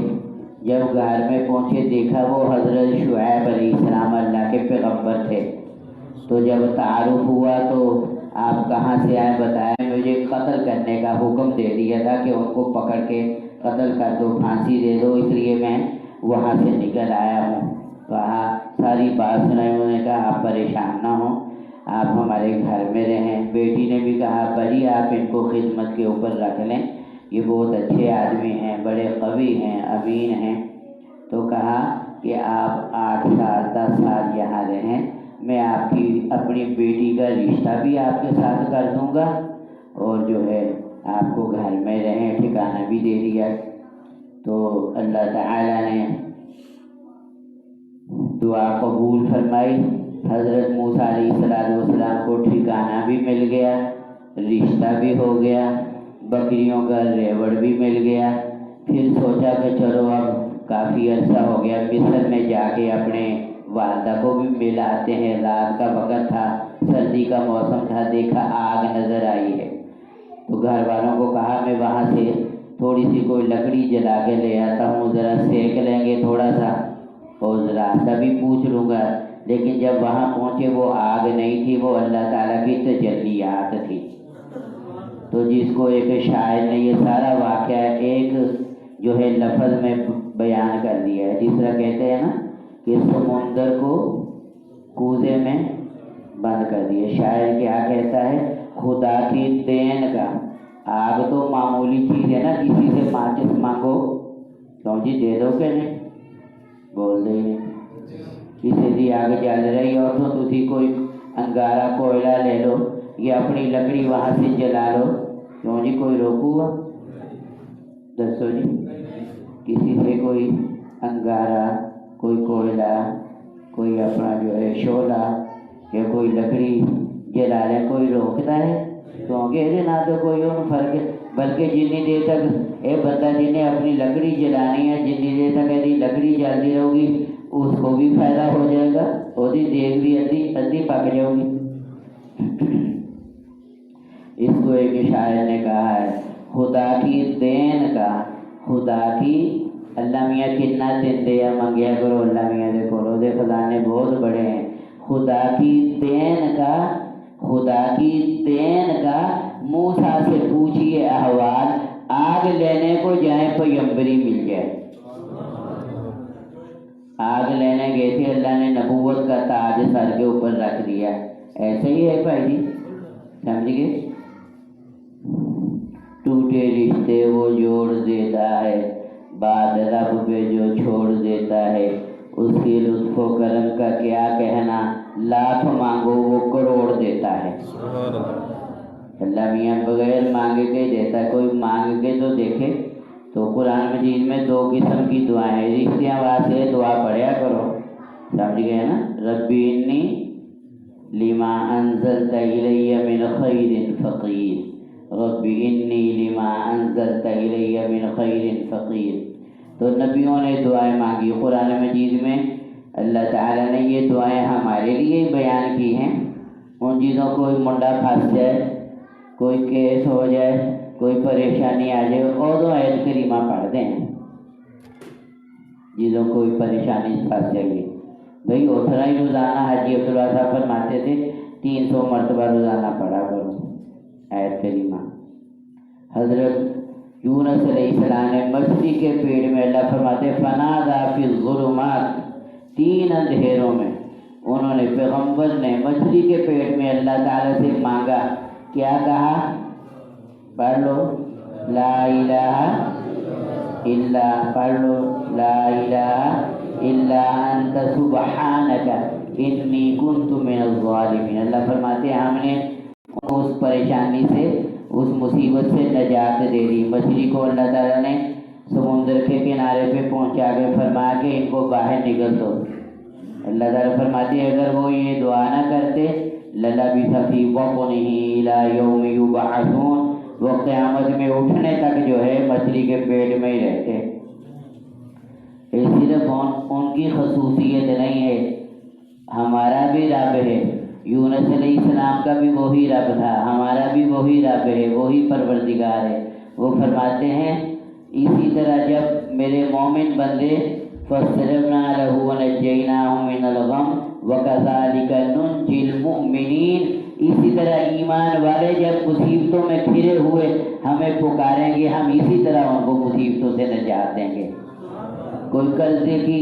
جب گھر میں پہنچے دیکھا وہ حضرت شعیب علیہ السلام اللہ کے پیغمبر تھے۔ تو جب تعارف ہوا تو آپ کہاں سے آئے بتایا، مجھے قتل کرنے کا حکم دے دیا تھا کہ ان کو پکڑ کے قتل کر دو، پھانسی دے دو، اس لیے میں وہاں سے نکل آیا ہوں۔ کہا ساری بات سنائی، انہوں نے کہا آپ پریشان نہ ہوں، آپ ہمارے گھر میں رہیں۔ بیٹی نے بھی کہا بھائی آپ ان کو خدمت کے اوپر رکھ لیں، یہ بہت اچھے آدمی ہیں، بڑے قوی ہیں، امین ہیں۔ تو کہا کہ آپ 8 سال 10 سال یہاں رہیں، میں آپ کی اپنی بیٹی کا رشتہ بھی آپ کے ساتھ کر دوں گا، اور جو ہے آپ کو گھر میں رہیں، ٹھکانہ بھی دے دیا۔ تو اللہ تعالیٰ نے دعا قبول فرمائی، حضرت موسیٰ علیہ السلام کو ٹھکانہ بھی مل گیا، رشتہ بھی ہو گیا، بکریوں کا ریوڑ بھی مل گیا۔ پھر سوچا کہ چلو اب کافی عرصہ ہو گیا، مصر میں جا کے اپنے والدہ کو بھی مل آتے ہیں۔ رات کا وقت تھا، سردی کا موسم تھا، دیکھا آگ نظر آئی ہے، تو گھر والوں کو کہا میں وہاں سے تھوڑی سی کوئی لکڑی جلا کے لے آتا ہوں، ذرا سیک لیں گے تھوڑا سا، اور راستہ بھی پوچھ لوں گا۔ لیکن جب وہاں پہنچے وہ آگ نہیں تھی، وہ اللہ تعالیٰ کی تجلیات تھی۔ تو جس کو ایک شاعر نے یہ سارا واقعہ ایک جو ہے لفظ میں بیان کر دیا ہے، جس طرح کہتے ہیں نا کہ سمندر کو کوزے میں بند کر دیا۔ شاعر کیا کہتا ہے، خدا کی دین کا، آگ تو معمولی چیز ہے نا، کسی سے ماچس مانگو کیوں جی دے دو کہ نہیں، بول دے نہیں، کسی دی آگ جل رہی ہو تو تسی کوئی انگارہ کوئلہ لے لو یا اپنی لکڑی وہاں سے جلا لو، کیوں جی کوئی روکو گا؟ دسو جی، کسی سے کوئی انگارہ، کوئی کوئلہ، کوئی اپنا جو ہے شعلہ یا کوئی لکڑی جلا لے، کوئی روکتا ہے؟ کیونکہ نہ تو کوئی اور فرق ہے، بلکہ جتنی دیر تک ایک بندہ جنہیں اپنی لکڑی جلانی ہے، جتنی دیر تک ایسی لکڑی جلتی رہے گی اس کو بھی فائدہ ہو جائے گا، وہی دیگ بھی ادھی پک جائے گی۔ اس کو ایک شاعر نے کہا ہے، خدا کی دین کا، خدا کی، اللہ میاں کتنا دین دیا منگیا کرو اللہ میاں دے کولو، دے خزانے بہت بڑے ہیں، خدا کی دین کا موسیٰ سے پوچھیے احوال، آگ لینے کو جائیں پیغمبری مل جائے۔ آگ لینے گئے تھے، اللہ نے نبوت کا تاج سر کے اوپر رکھ دیا۔ ایسے ہی ہے بھائی جی، سمجھ گئے؟ ٹوٹے رشتے وہ جوڑ دیتا ہے، بات رب پہ جو چھوڑ دیتا ہے، اس کی لطف و کرم کا کیا کہنا، لاکھ مانگو وہ کروڑ دیتا ہے۔ اللہ میاں بغیر مانگے کے دیتا ہے، کوئی مانگ کے تو دیکھے۔ تو قرآن مجید میں 2 قسم کی دعائیں ہیں، رشتیاں واسطے دعا پڑھیا کرو، سمجھ گئے نا؟ ربی انی لما انزلت الی من خیر فقیر، ربی انی لما انزلت الی من خیر فقیر۔ تو نبیوں نے دعائیں مانگی، قرآن مجید میں اللہ تعالیٰ نے یہ دعائیں ہمارے لیے بیان کی ہیں۔ ان چیزوں کوئی منڈا پھنس جائے، کوئی کیس ہو جائے، کوئی پریشانی آ جائے، اور 2 آیت کریمہ پڑھ دیں، چیزوں کوئی پریشانی پھنس جائے گی بھائی اتنا ہی روزانہ حاجی عبداللہ صاحب فرماتے تھے 300 مرتبہ روزانہ پڑھا کرو آیت کریمہ۔ حضرت یونس علیہ السلام نے مچھلی کے پیٹ میں، اللہ فرماتے فنادا فی الظلمات، 3 اندھیروں میں انہوں نے، پیغمبر نے مچھلی کے پیٹ میں اللہ تعالیٰ سے مانگا، کیا کہا؟ پڑھ لو لا الہ الا، پڑھ لو لا الہ الا انت سبحانک انی کنت من الظالمین۔ اللہ فرماتے ہیں ہم نے اس پریشانی سے، اس مصیبت سے نجات دے دی۔ مچھلی کو اللہ تعالیٰ نے سمندر کے کنارے پہ پہنچا کے فرمایا کہ ان کو باہر نکل دو۔ اللہ تعالیٰ فرماتے ہیں اگر وہ یہ دعا نہ کرتے لَلَبِثَ فِي بَطْنِهِ إِلَى يَوْمِ يُبْعَثُونَ، وہ قیامت میں اٹھنے تک جو ہے مچھلی کے پیٹ میں ہی رہتے۔ صرف ان کی خصوصیت نہیں ہے، ہمارا بھی رب ہے۔ یونس علیہ السلام کا بھی وہی رب تھا، ہمارا بھی وہی رب ہے، وہی پروردگار ہے۔ وہ فرماتے ہیں اسی طرح جب میرے مومن بندے فَاصْطَجَبْنَا لَهُ وَنَجَّيْنَاهُ مِنَ الْغَمِّ وَكَذَلِكَ نُنْجِي الْمُؤْمِنِينَ، اسی طرح ایمان والے جب مصیبتوں میں گھرے ہوئے ہمیں پکاریں گے، ہم اسی طرح ان کو مصیبتوں سے نجات دیں گے۔ کوئی قرضے کی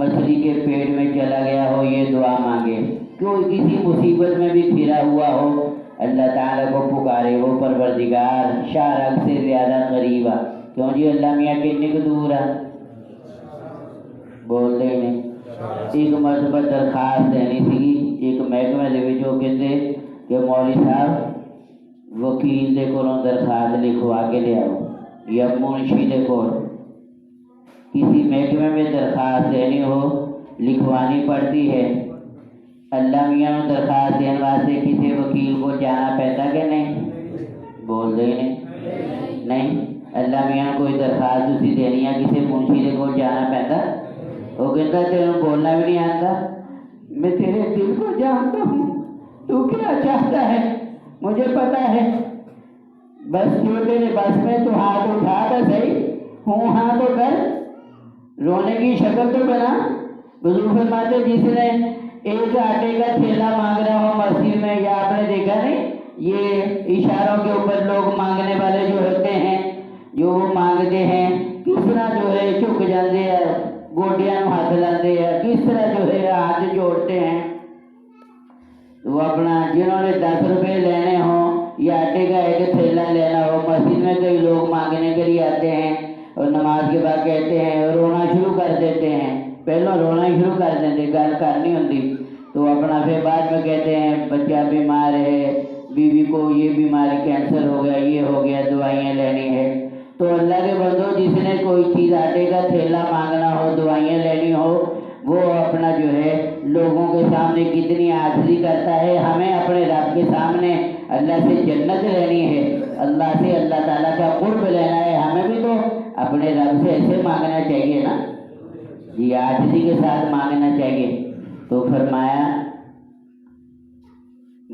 مچھلی کے پیٹ میں چلا گیا ہو یہ دعا مانگے، کوئی کسی مصیبت میں بھی گھرا ہوا ہو اللہ تعالیٰ کو پکارے، وہ پروردگار شارق سے زیادہ قریب ہے۔ کیوں جی اللہ میاں کتنے کو دور ہے؟ بول دے نہیں۔ ایک مرتبہ درخواست دینی تھی ایک محکمے دے وچ، وہ کہتے کہ مولوی صاحب وکیل دے کولوں درخواست لکھوا کے لے آؤ یا منشی دے کول، کسی محکمے میں درخواست دینی ہو لکھوانی پڑتی ہے۔ اللہ میاں نے درخواست دینے واسطے کسی وکیل کو جانا پہتا کہ نہیں؟ بول دے نہیں۔ اللہ میاں کوئی درخواست اسی دینی ہے کسی منشی دے کول جانا پہتا؟ وہ کہتا تیرے بولنا بھی نہیں آتا، میں تیرے دل کو جانتا ہوں، تو کیا چاہتا ہے مجھے پتا ہے، بس جو تیرے بس میں تو ہاتھ اٹھا کر صحیح ہوں ہاں تو کر، رونے کی شکل تو بنا۔ بزرگ فرماتے جس نے ایک آٹے کا تھیلا مانگ رہا ہو مسجد میں، یا آپ نے دیکھا نہیں یہ اشاروں کے اوپر لوگ مانگنے والے جو ہوتے ہیں، جو وہ مانگتے ہیں کس طرح جو ہے چک جاتے ہیں، گوڈیاں ہاتھ لاتے ہیں، کس طرح جو ہے ہاتھ جوڑتے ہیں۔ وہ اپنا جنہوں نے 10 روپے لینے ہوں یا آٹے کا ایک تھیلا لینا ہو، مسجد میں کئی لوگ مانگنے کے لیے آتے ہیں اور نماز کے بعد کہتے ہیں، رونا شروع کر دیتے ہیں، پہلے رونا ہی شروع کر دیتے، گل کرنی ہوتی تو اپنا، پھر بعد میں کہتے ہیں بچہ بیمار ہے، بیوی کو یہ بیماری کینسر ہو گیا، یہ ہو گیا، دوائیاں لینی ہے۔ تو اللہ کے بندو جس نے کوئی چیز آٹے کا تھیلا مانگنا ہو، دوائیاں لینی ہو، وہ اپنا جو ہے لوگوں کے سامنے کتنی عاجزی کرتا ہے۔ ہمیں اپنے رب کے سامنے اللہ سے جنت لینی ہے، اللہ سے اللہ تعالیٰ کا قرب لینا ہے، ہمیں بھی تو اپنے رب سے ایسے مانگنا چاہیے نا، یہ عاجزی کے ساتھ مانگنا چاہیے۔ تو فرمایا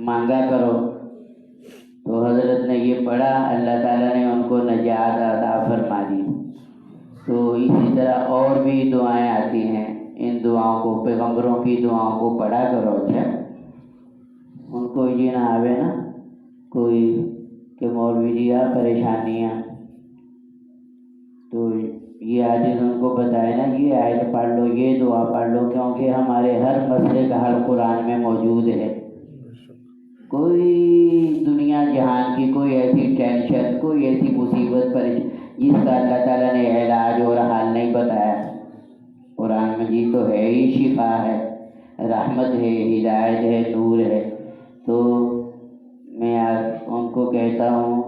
مانگا کرو۔ تو حضرت نے یہ پڑھا، اللہ تعالیٰ نے ان کو نجات عطا فرما دی۔ تو اسی طرح اور بھی دعائیں آتی ہیں، ان دعاؤں کو، پیغمبروں کی دعاؤں کو پڑھا کرو۔ اچھا ان کو یہ نہ آوے نا کوئی کہ مولوی جی پریشانیاں، تو یہ عاجز ان کو بتائے نا یہ آیت پڑھ لو، یہ دعا پڑھ لو، کیونکہ ہمارے ہر مسئلے کا حل قرآن میں موجود ہے۔ کوئی دنیا جہان کی کوئی ایسی ٹینشن، کوئی ایسی مصیبت جس کا اللہ تعالیٰ نے علاج اور حل نہیں بتایا۔ قرآن مجید تو ہے ہی شفا ہے، رحمت ہے، ہدایت ہے، نور ہے۔ تو میں ان کو کہتا ہوں،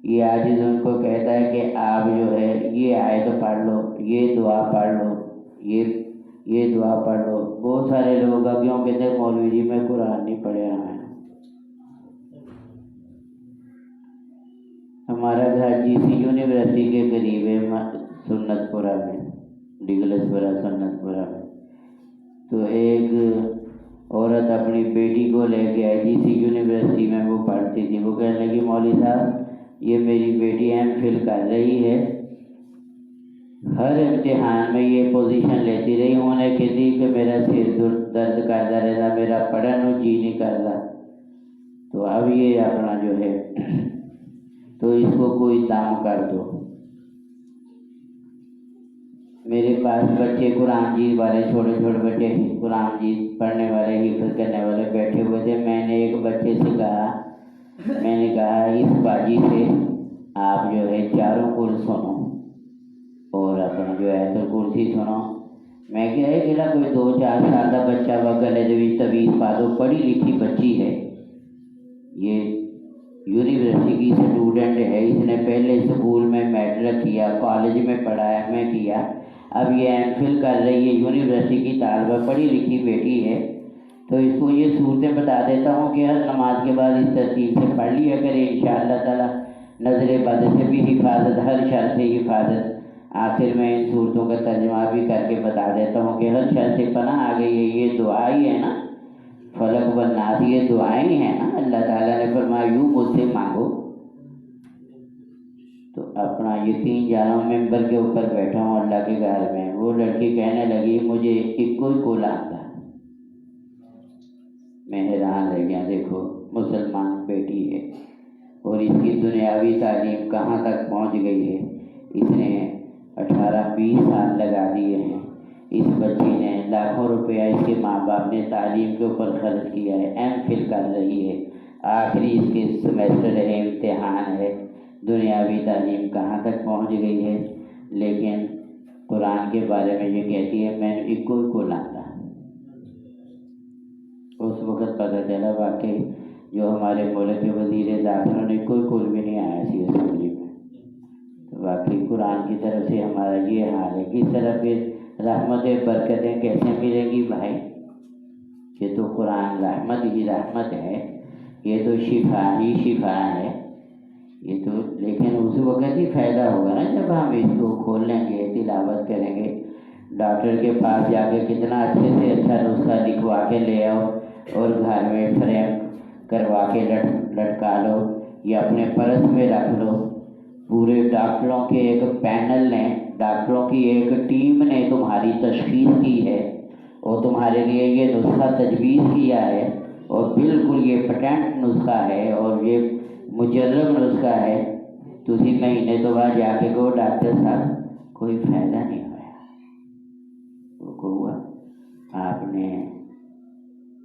یہ عاجز ان کو کہتا ہے کہ آپ جو ہے یہ آیت پڑھ لو، یہ دعا پڑھ لو، یہ دعا پڑھ لو۔ بہت سارے لوگ اب یوں کہتے ہیں مولوی جی میں قرآن نہیں پڑھے ہیں۔ ہمارا گھر جی سی یونیورسٹی کے قریب ہے، سنت پورہ میں، ڈگلس پورہ سنت پورہ میں۔ تو ایک عورت اپنی بیٹی کو لے کے آئی، جی سی یونیورسٹی میں وہ پڑھتی تھی۔ وہ کہنے لگی مولوی صاحب یہ میری بیٹی ایم فل کر رہی ہے، ہر امتحان میں یہ پوزیشن لیتی رہی، انہیں کہتی کہ میرا سر درد کرتا رہتا، میرا پڑھنے جی نہیں کرتا، تو اب یہ اپنا جو ہے تو اس کو کوئی دام کر دو۔ میرے پاس بچے قرآن جی والے، چھوٹے چھوٹے بچے قرآن جی پڑھنے والے، حفظ کرنے والے بیٹھے ہوئے تھے۔ میں نے ایک بچے سے کہا، میں نے کہا اس باجی سے آپ جو ہے چاروں کل سنو اور اپنا جو ہے تو کرسی سنو۔ میں کہا ہے کہ کوئی 2-4 سال کا بچہ وہ گلے دے طویل پا دو، پڑھی لکھی بچی ہے، یہ یونیورسٹی کی اسٹوڈنٹ ہے، اس نے پہلے اسکول میں میٹرک کیا، کالج میں پڑھا ایم اے کیا، اب یہ ایم فل کر رہی ہے، یونیورسٹی کی طالبہ، پڑھی لکھی بیٹی ہے، تو اس کو یہ صورتیں بتا دیتا ہوں کہ ہر نماز کے بعد اس ترتیب سے پڑھ لیا کرے، انشاءاللہ تعالی نظر بد سے بھی حفاظت، ہر شر سے حفاظت۔ آخر میں ان صورتوں کا ترجمہ بھی کر کے بتا دیتا ہوں کہ ہر شر سے پناہ آ گئی ہے، یہ دعا ہی ہے نا، فلق و ناس، یہ دعائیں ہیں نا، اللہ تعالیٰ نے فرمایا یوں مجھ سے مانگو۔ تو اپنا یقین جانو، ممبر کے اوپر بیٹھا ہوں اللہ کے گھر میں، وہ لڑکی کہنے لگی مجھے کوئی کول آتا۔ میں حیران رہ گیا، دیکھو مسلمان بیٹی ہے اور اس کی دنیاوی تعلیم کہاں تک پہنچ گئی ہے۔ اس نے 18-20 سال لگا دیے ہیں، اس بچی نے لاکھوں روپیہ اس کے ماں باپ نے تعلیم کے اوپر خرچ کیا ہے، ایم فل کر رہی ہے، آخری اس کے سمیسٹر ہے، امتحان ہے، دنیاوی تعلیم کہاں تک پہنچ گئی ہے، لیکن قرآن کے بارے میں یہ کہتی ہے میں نے کو لاتا۔ اس وقت پتہ چلا واقعی جو ہمارے ملک کے وزیر داخلہ نے کوئی بھی نہیں آیا سی اسمبلی میں۔ تو واقعی قرآن کی طرف سے ہمارا یہ حال ہے، کس طرح پھر رحمتیں برکتیں کیسے ملیں گی بھائی؟ یہ تو قرآن رحمت ہی رحمت ہے، یہ تو شفا ہی شفا ہے، یہ تو لیکن اس وقت ہی فائدہ ہوگا نا جب ہم اس کو کھول لیں گے، تلاوت کریں گے۔ ڈاکٹر کے پاس جا کے کتنا اچھے سے اچھا نسخہ لکھوا کے لے آؤ اور گھر میں فریم کروا کے لٹکا لو یا اپنے پرس میں رکھ لو۔ پورے ڈاکٹروں کے ایک پینل نے، ڈاکٹروں کی ایک ٹیم نے تمہاری تشخیص کی ہے اور تمہارے لیے یہ نسخہ تجویز کیا ہے، اور بالکل یہ پیٹنٹ نسخہ ہے اور یہ مجرب نسخہ ہے۔ تو اسی مہینے تو بعد جا کے کہو ڈاکٹر صاحب کوئی فائدہ نہیں ہوا، وہ کو ہوا آپ نے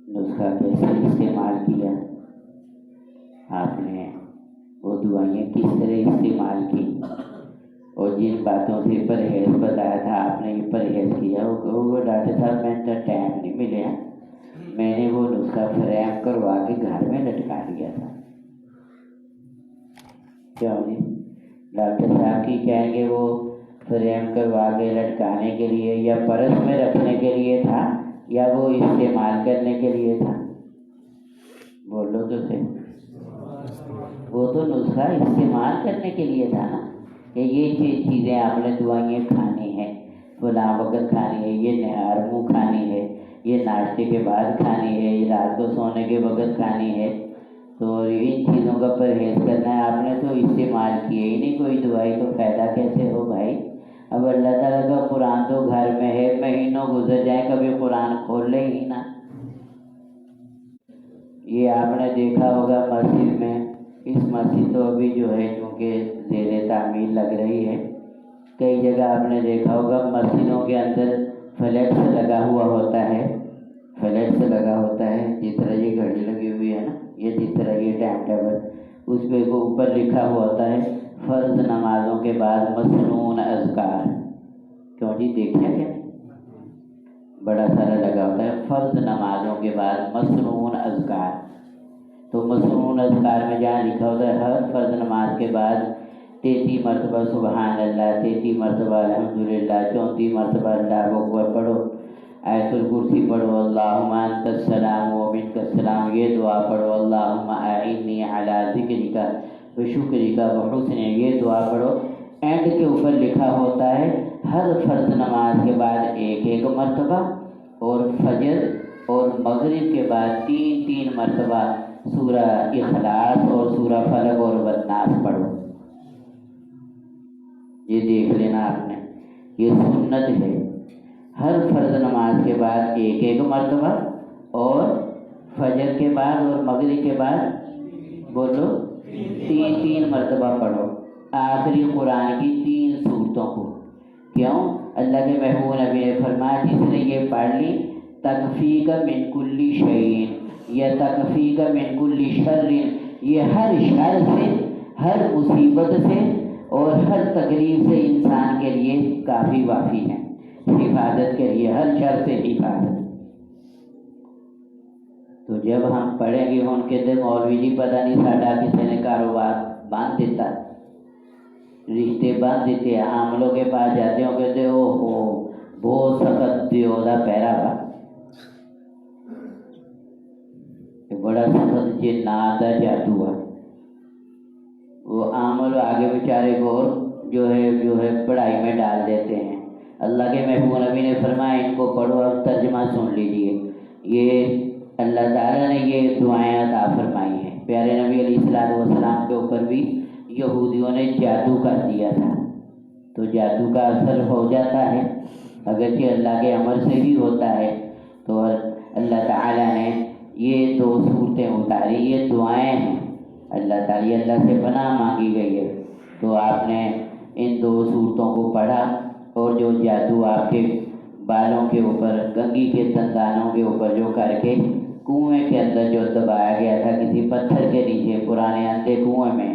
نسخہ کیسے استعمال کیا، آپ نے وہ دوائیں کس طرح استعمال کی، اور جن باتوں سے پرہیز بتایا تھا آپ نے یہ پرہیز کیا۔ وہ ڈاکٹر صاحب میں تو ٹائم نہیں ملیا، میں نے وہ نسخہ فریم کروا کے گھر میں لٹکا دیا تھا۔ کیوں جی؟ ڈاکٹر صاحب کی کہیں گے وہ فریم کروا کے لٹکانے کے لیے یا پرس میں رکھنے کے لیے تھا یا وہ استعمال کرنے کے لیے تھا؟ بولو تو صحیح۔ وہ تو نسخہ استعمال کرنے کے لیے تھا نا، کہ یہ چیزیں آپ نے دوائیں کھانی ہیں، فلاں وقت کھانی ہے، یہ نہار منہ کھانی ہے، یہ ناشتے کے بعد کھانی ہے، یہ رات کو سونے کے وقت کھانی ہے، تو ان چیزوں کا پرہیز کرنا ہے۔ آپ نے تو استعمال کیے ہی نہیں کوئی دوائی، تو فائدہ کیسے ہو بھائی؟ اب اللہ تعالیٰ کا قرآن تو گھر میں ہے، مہینوں گزر جائیں کبھی قرآن کھول لے ہی نہ۔ یہ آپ نے دیکھا ہوگا مسجد میں، اس مسجد تو ابھی جو ہے چونکہ زیر تعمیر لگ رہی ہے، کئی جگہ آپ نے دیکھا ہوگا مسجدوں کے اندر فلیکس لگا ہوا ہوتا ہے، فلیکس لگا ہوتا ہے، جس طرح یہ گھڑی لگی ہوئی ہے نا، یہ جس طرح یہ ٹائم ٹیبل، اس پہ اوپر لکھا ہوا ہوتا ہے فرض نمازوں کے بعد مسنون اذکار۔ کیوں جی دیکھا کیا بڑا سارا لگا ہوتا ہے، فرض نمازوں کے بعد مسنون اذکار۔ تو مسنون اذکار میں جہاں لکھا ہوتا ہے ہر فرض نماز کے بعد 33 مرتبہ سبحان اللہ، 33 مرتبہ الحمدللہ، 34 مرتبہ اللہ اکبر پڑھو، آیت الکرسی پڑھو، اللہم انت السلام و منک السلام، یہ دعا پڑھو، اللہم اعنی علی ذکرک و شکرک و حسن، یہ دعا پڑھو۔ اینڈ کے اوپر لکھا ہوتا ہے ہر فرض نماز کے بعد 1 مرتبہ، اور فجر اور مغرب کے بعد 3 مرتبہ سورہ اخلاص اور سورہ فلق اور والناس پڑھو۔ یہ دیکھ لینا آپ نے، یہ سنت ہے، ہر فرض نماز کے بعد 1 مرتبہ، اور فجر کے بعد اور مغرب کے بعد بولو 3 مرتبہ پڑھو، آخری قرآن کی 3 سورتوں کو۔ کیوں؟ اللہ کے محبوب نبی نے فرمایا جس نے یہ پڑھ لی تکفیک من کل شیء یا تکفیک من کل شر، یہ ہر شر سے، ہر مصیبت سے اور ہر تکلیف سے انسان کے لیے کافی وافی ہے، حفاظت کے لیے، ہر شر سے حفاظت۔ تو جب ہم پڑھیں گے ان کے دن مولوی جی پتہ نہیں ساڈا کسی نے کاروبار باندھ دیتا، رشتے باندھ دیتے، عاملوں کے پاس جاتے ہوں کہتے او ہو بہت سخت دیو دا پیرا با، بڑا سخت جنات دا جادو ہے۔ وہ عامل آگے بیچارے کو جو ہے پڑھائی میں ڈال دیتے ہیں۔ اللہ کے محبوب نبی نے فرمایا ان کو پڑھو، اب ترجمہ سن لیجئے، یہ اللہ تعالیٰ نے یہ دعائیں عطا فرمائی ہیں۔ پیارے نبی علیہ السلام کے اوپر بھی یہودیوں نے جادو کر دیا تھا، تو جادو کا اثر ہو جاتا ہے، اگرچہ اللہ کے امر سے ہی ہوتا ہے۔ تو اللہ تعالیٰ نے یہ 2 صورتیں اتاری، یہ دعائیں ہیں اللہ تعالیٰ، اللہ سے پناہ مانگی گئی ہے۔ تو آپ نے ان 2 صورتوں کو پڑھا، اور جو جادو آپ کے بالوں کے اوپر، کنگھی کے دندانوں کے اوپر جو کر کے کنویں کے اندر جو دبایا گیا تھا کسی پتھر کے نیچے پرانے اندھے کنویں میں،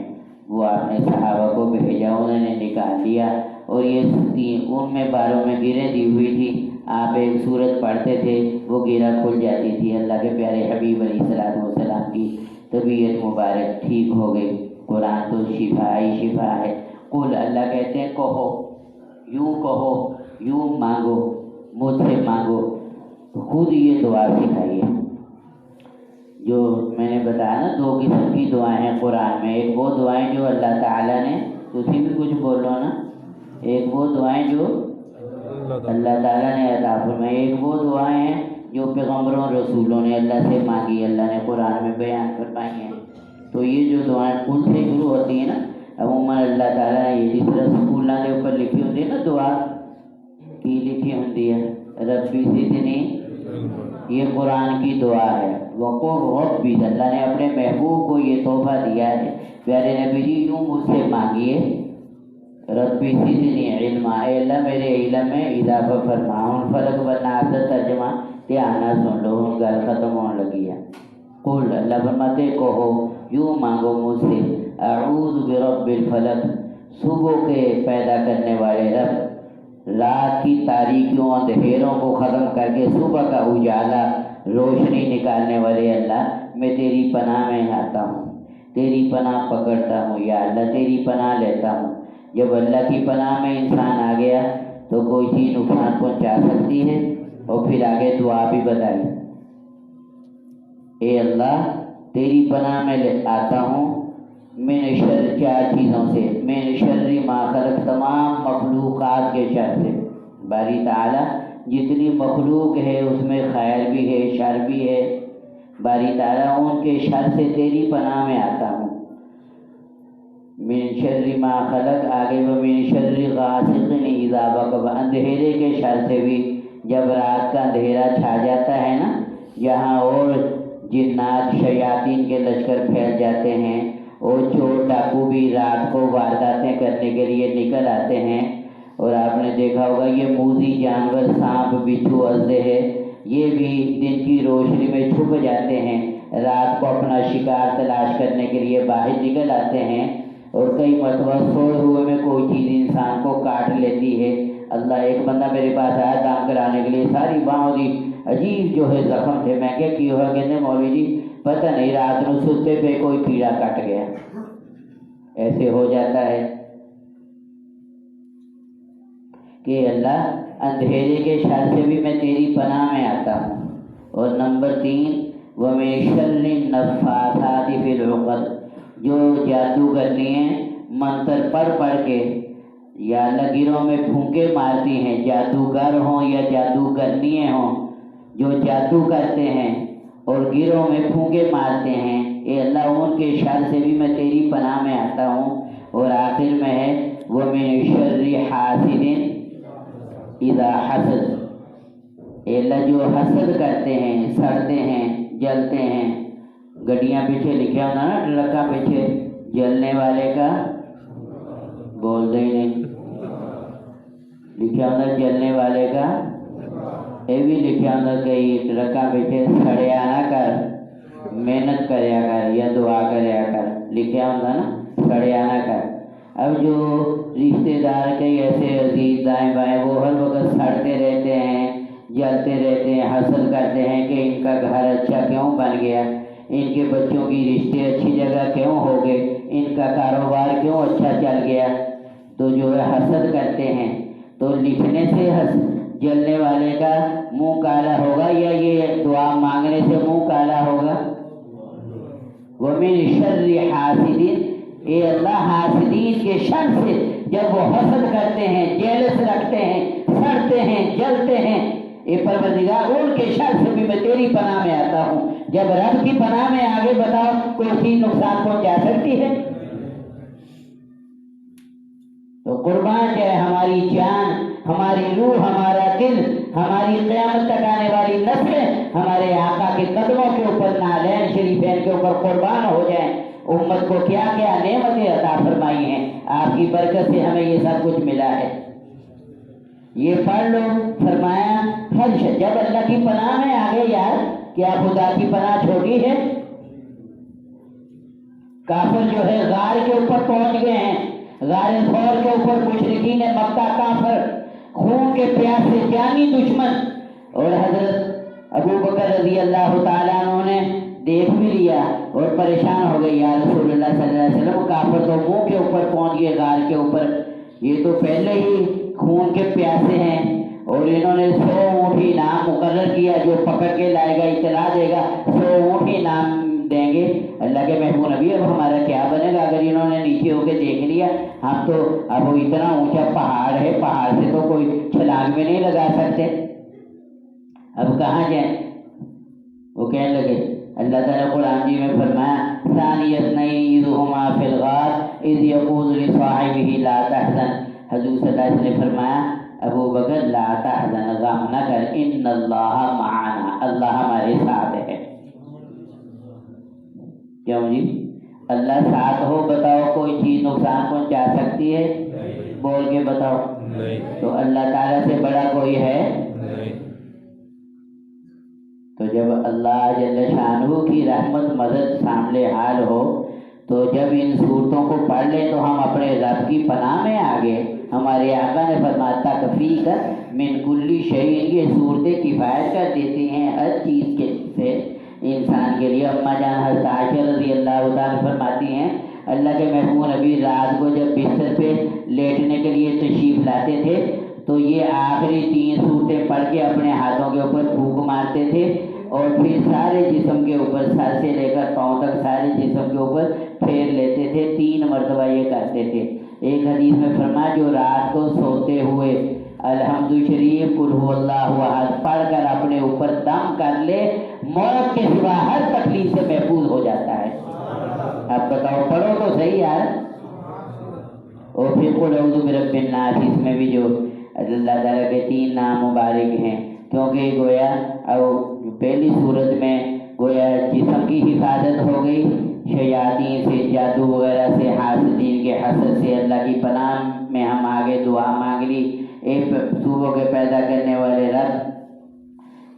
وہ آپ نے صحابہ کو بھیجا، انہوں نے نکال لیا، اور یہ ان میں بالوں میں گریں دی ہوئی تھی، آپ ایک سورت پڑھتے تھے وہ گیرہ کھل جاتی تھی۔ اللہ کے پیارے حبیب علیہ السلام کی طبیعت مبارک ٹھیک ہو گئی۔ قرآن تو شفا ہی شفا ہے۔ قل، اللہ کہتے ہیں کہو، یوں مانگو، مجھ سے مانگو، خود یہ دعا سکھائی ہے۔ جو میں نے بتایا نا 2 قسم کی دعائیں ہیں قرآن میں، ایک وہ دعائیں جو اللہ تعالیٰ نے، اسی بھی کچھ بولو نا، ایک وہ دعائیں جو اللہ تعالیٰ نے عطا فرمائی، ایک وہ دعائیں ہیں جو پیغمبروں رسولوں نے اللہ سے مانگی، اللہ نے قرآن میں بیان فرمائی ہیں۔ تو یہ جو دعائیں کل سے شروع ہوتی ہیں نا، عموماً اللہ تعالیٰ نے یہ جس طرح سکولوں کے اوپر لکھی ہوتی ہے نا دعا کی لکھی ہوتی ہے ربی زدنی، یہ قرآن کی دعا ہے۔ وقل ربی، اللہ نے اپنے محبوب کو یہ تحفہ دیا ہے، پیارے نبی جی یوں مجھ سے مانگیے، ربی زدنی علما، اے اللہ میرے علم میں اضافہ فرما۔ ان فلق والناس ترجمہ دھیان سن لو، ان گل ختم ہونے لگی ہے۔ قل، اللہ فرماتے کہو، یوں مانگو مجھ سے، اعوذ برب الفلق، صبح کے پیدا کرنے والے رب، رات کی تاریکیوں اندھیروں کو ختم کر کے صبح کا اجالا روشنی نکالنے والے اللہ، میں تیری پناہ میں آتا ہوں، تیری پناہ پکڑتا ہوں یا اللہ، تیری پناہ لیتا ہوں۔ جب اللہ کی پناہ میں انسان آ گیا تو کوئی چیز نقصان پہنچا سکتی ہے؟ اور پھر آگے دعا بھی بتائی، اے اللہ تیری پناہ میں آتا ہوں من شر، 4 چیزوں سے، من شر ما خلق، تمام مخلوقات کے شر سے۔ باری تعالیٰ جتنی مخلوق ہے اس میں خیر بھی ہے شر بھی ہے، باری تعالیٰ ان کے شر سے تیری پناہ میں آتا ہوں۔ من شر ما خلق آگے ومن شر غاسق اذا وقب، اندھیرے کے شر سے بھی جب رات کا اندھیرا چھا جاتا ہے نا، یہاں اور جنات شیاطین کے لشکر پھیل جاتے ہیں، اور چور ڈاکو بھی رات کو وارداتیں کرنے کے لیے نکل آتے ہیں۔ اور آپ نے دیکھا ہوگا یہ موذی جانور سانپ بچھو اژدہے یہ بھی دن کی روشنی میں چھپ جاتے ہیں، رات کو اپنا شکار تلاش کرنے کے لیے باہر نکل آتے ہیں، اور کئی مرتبہ سوئے ہوئے میں کوئی چیز انسان کو کاٹ لیتی ہے۔ اللہ ایک بندہ میرے پاس آیا دام کرانے کے لیے، ساری باہوں دی عجیب جو ہے زخم تھے، میں کیا ہوا؟ کہتے ہیں مولوی جی پتہ نہیں رات کو سوتے پہ کوئی کیڑا کٹ گیا۔ ایسے ہو جاتا ہے کہ اللہ اندھیرے کے شر سے بھی میں تیری پناہ میں آتا ہوں۔ اور نمبر 3 وَمِن شَرِّ النَّفَّاثَاتِ فِي الْعُقَدِ، جو جادو کرنی ہیں منتر پڑھ کے یا لگیروں میں پھونکے مارتی ہیں، جادوگر ہوں یا جادوگرنیاں ہوں، جو جادو کرتے ہیں اور گروں میں پھونکے مارتے ہیں، اے اللہ ان کے شر سے بھی میں تیری پناہ میں آتا ہوں۔ اور آخر میں ہے وَمِن شَرِّ حَاسِدٍ اذا حسد، اے اللہ جو حسد کرتے ہیں، سڑتے ہیں، جلتے ہیں، گڈیاں پیچھے لکھا ہونا نا ٹرکا پیچھے، جلنے والے کا بول دے نہیں، لکھا ہونا جلنے والے کا، یہ بھی لکھا ہونا کہ ٹرکا پیچھے سڑیا نہ کر، محنت کریا کر یا دعا کریا کر، لکھا ہونا نا سڑیا نہ کر۔ اب جو رشتے دار کئی ایسے عزیز دائیں بائیں وہ ہر وقت سڑتے رہتے ہیں، جلتے رہتے ہیں، حسد کرتے ہیں کہ ان کا گھر اچھا کیوں بن گیا، ان کے بچوں کی رشتے اچھی جگہ کیوں ہو گئے، ان کا کاروبار کیوں اچھا چل گیا، تو جو ہے حسد کرتے ہیں۔ تو لکھنے سے جلنے والے کا منہ کالا ہوگا یا یہ دعا مانگنے سے منہ کالا ہوگا؟ وَمِن شَرِّ حَاسِدٍ، اے اللہ حاسدین کے شر سے جب وہ حسد کرتے ہیں، جیلس رکھتے ہیں، سڑتے ہیں، جلتے ہیں، اے پروردگار ان کے شر سے بھی میں تیری پناہ میں آتا ہوں۔ جب رب کی پناہ میں آگے بتاؤ کوئی چیز نقصان پہنچا سکتی ہے؟ تو قربان جائے ہماری جان، ہماری روح، ہمارا دل، ہماری قیامت تک آنے والی نسلیں ہمارے آقا کے قدموں کے اوپر، نالین شریفین کے اوپر قربان ہو جائیں۔ امت کو کیا کیا نعمتیں عطا فرمائی ہیں، آپ کی برکت سے ہمیں یہ سب کچھ ملا ہے۔ یہ پڑھ لو، فرمایا ہر جب اللہ کی پناہ میں آگے یار، کیا خدا کی پناہ چھوٹی ہے؟ کافر جو ہے غار کے اوپر پہنچ گئے ہیں، غار ثور کے اوپر مشرکین مکہ کافر، خون کے پیاسے جانی دشمن، اور حضرت ابو بکر رضی اللہ تعالیٰ عنہ نے دیکھ بھی لیا اور پریشان ہو گئے، یا رسول اللہ صلی اللہ علیہ وسلم کافر تو منہ کے اوپر پہنچ گئے غار کے اوپر، یہ تو پہلے ہی خون کے پیاسے ہیں، اور انہوں نے 100 اونٹ انعام مقرر کیا، جو پکڑ کے لائے گا اطلاع دے گا 100 اونٹ انعام دیں گے۔ اللہ کے محبوب نبی اب ہمارا کیا بنے گا اگر انہوں نے نیچے ہو کے دیکھ لیا؟ ہم تو اب وہ اتنا اونچا پہاڑ ہے، پہاڑ سے تو کوئی چھلانگ میں نہیں لگا سکتے، اب کہاں جائیں؟ وہ کہنے لگے، اللہ تعالیٰ قرآن جی میں فرمایا ثانی اثنین اذ ہما فی الغار اذ یقول لصاحبہ لا تحزن، حضور صلی اللہ علیہ وسلم نے فرمایا ابو بکر لا تحزن، غم نہ کر، ان اللہ معنا، اللہ ہمارے ساتھ ہے۔ کیوں جی؟ اللہ ساتھ ہو بتاؤ کوئی چیز نقصان پہنچا سکتی ہے؟ بول کے بتاؤ۔ تو اللہ تعالیٰ سے بڑا کوئی ہے؟ تو جب اللہ جل شانہ کی رحمت مدد سامنے حال ہو، تو جب ان صورتوں کو پڑھ لیں تو ہم اپنے رب کی پناہ میں آگے۔ ہمارے آقا نے فرمایا تکفیک من کل شیء، یہ صورتیں کفایت کر دیتی ہیں ہر چیز کے سے انسان کے لیے۔ اماں جان حضرت عائشہ رضی اللہ تعالیٰ فرماتی ہیں اللہ کے محبوب نبی رات کو جب بستر پہ لیٹنے کے لیے تشریف لاتے تھے تو یہ آخری 3 صورتیں پڑھ کے اپنے ہاتھوں کے اوپر پھونک مارتے تھے، اور پھر سارے جسم کے اوپر، سر سے لے کر پاؤں تک سارے جسم کے اوپر پھیر لیتے تھے، 3 مرتبہ یہ کرتے تھے۔ ایک حدیث میں فرمایا جو رات کو سوتے ہوئے الحمد شریف قل هو اللہ احد پڑھ کر اپنے اوپر دم کر لے، موت کے سوا ہر تکلیف سے محفوظ ہو جاتا ہے۔ اب بتاؤ، پڑھو تو صحیح یار۔ اور پھر قل اعوذ برب الناس، اس میں بھی جو اللہ تعالیٰ کے 3 نام مبارک ہیں، کیونکہ گویا پہلی صورت میں گویا جسم کی حفاظت ہو گئی، شیاطین سے، جادو وغیرہ سے، حاسدین کے حسد سے اللہ کی پناہ میں ہم آگے دعا مانگ لی، اے صوبوں کے پیدا کرنے والے رب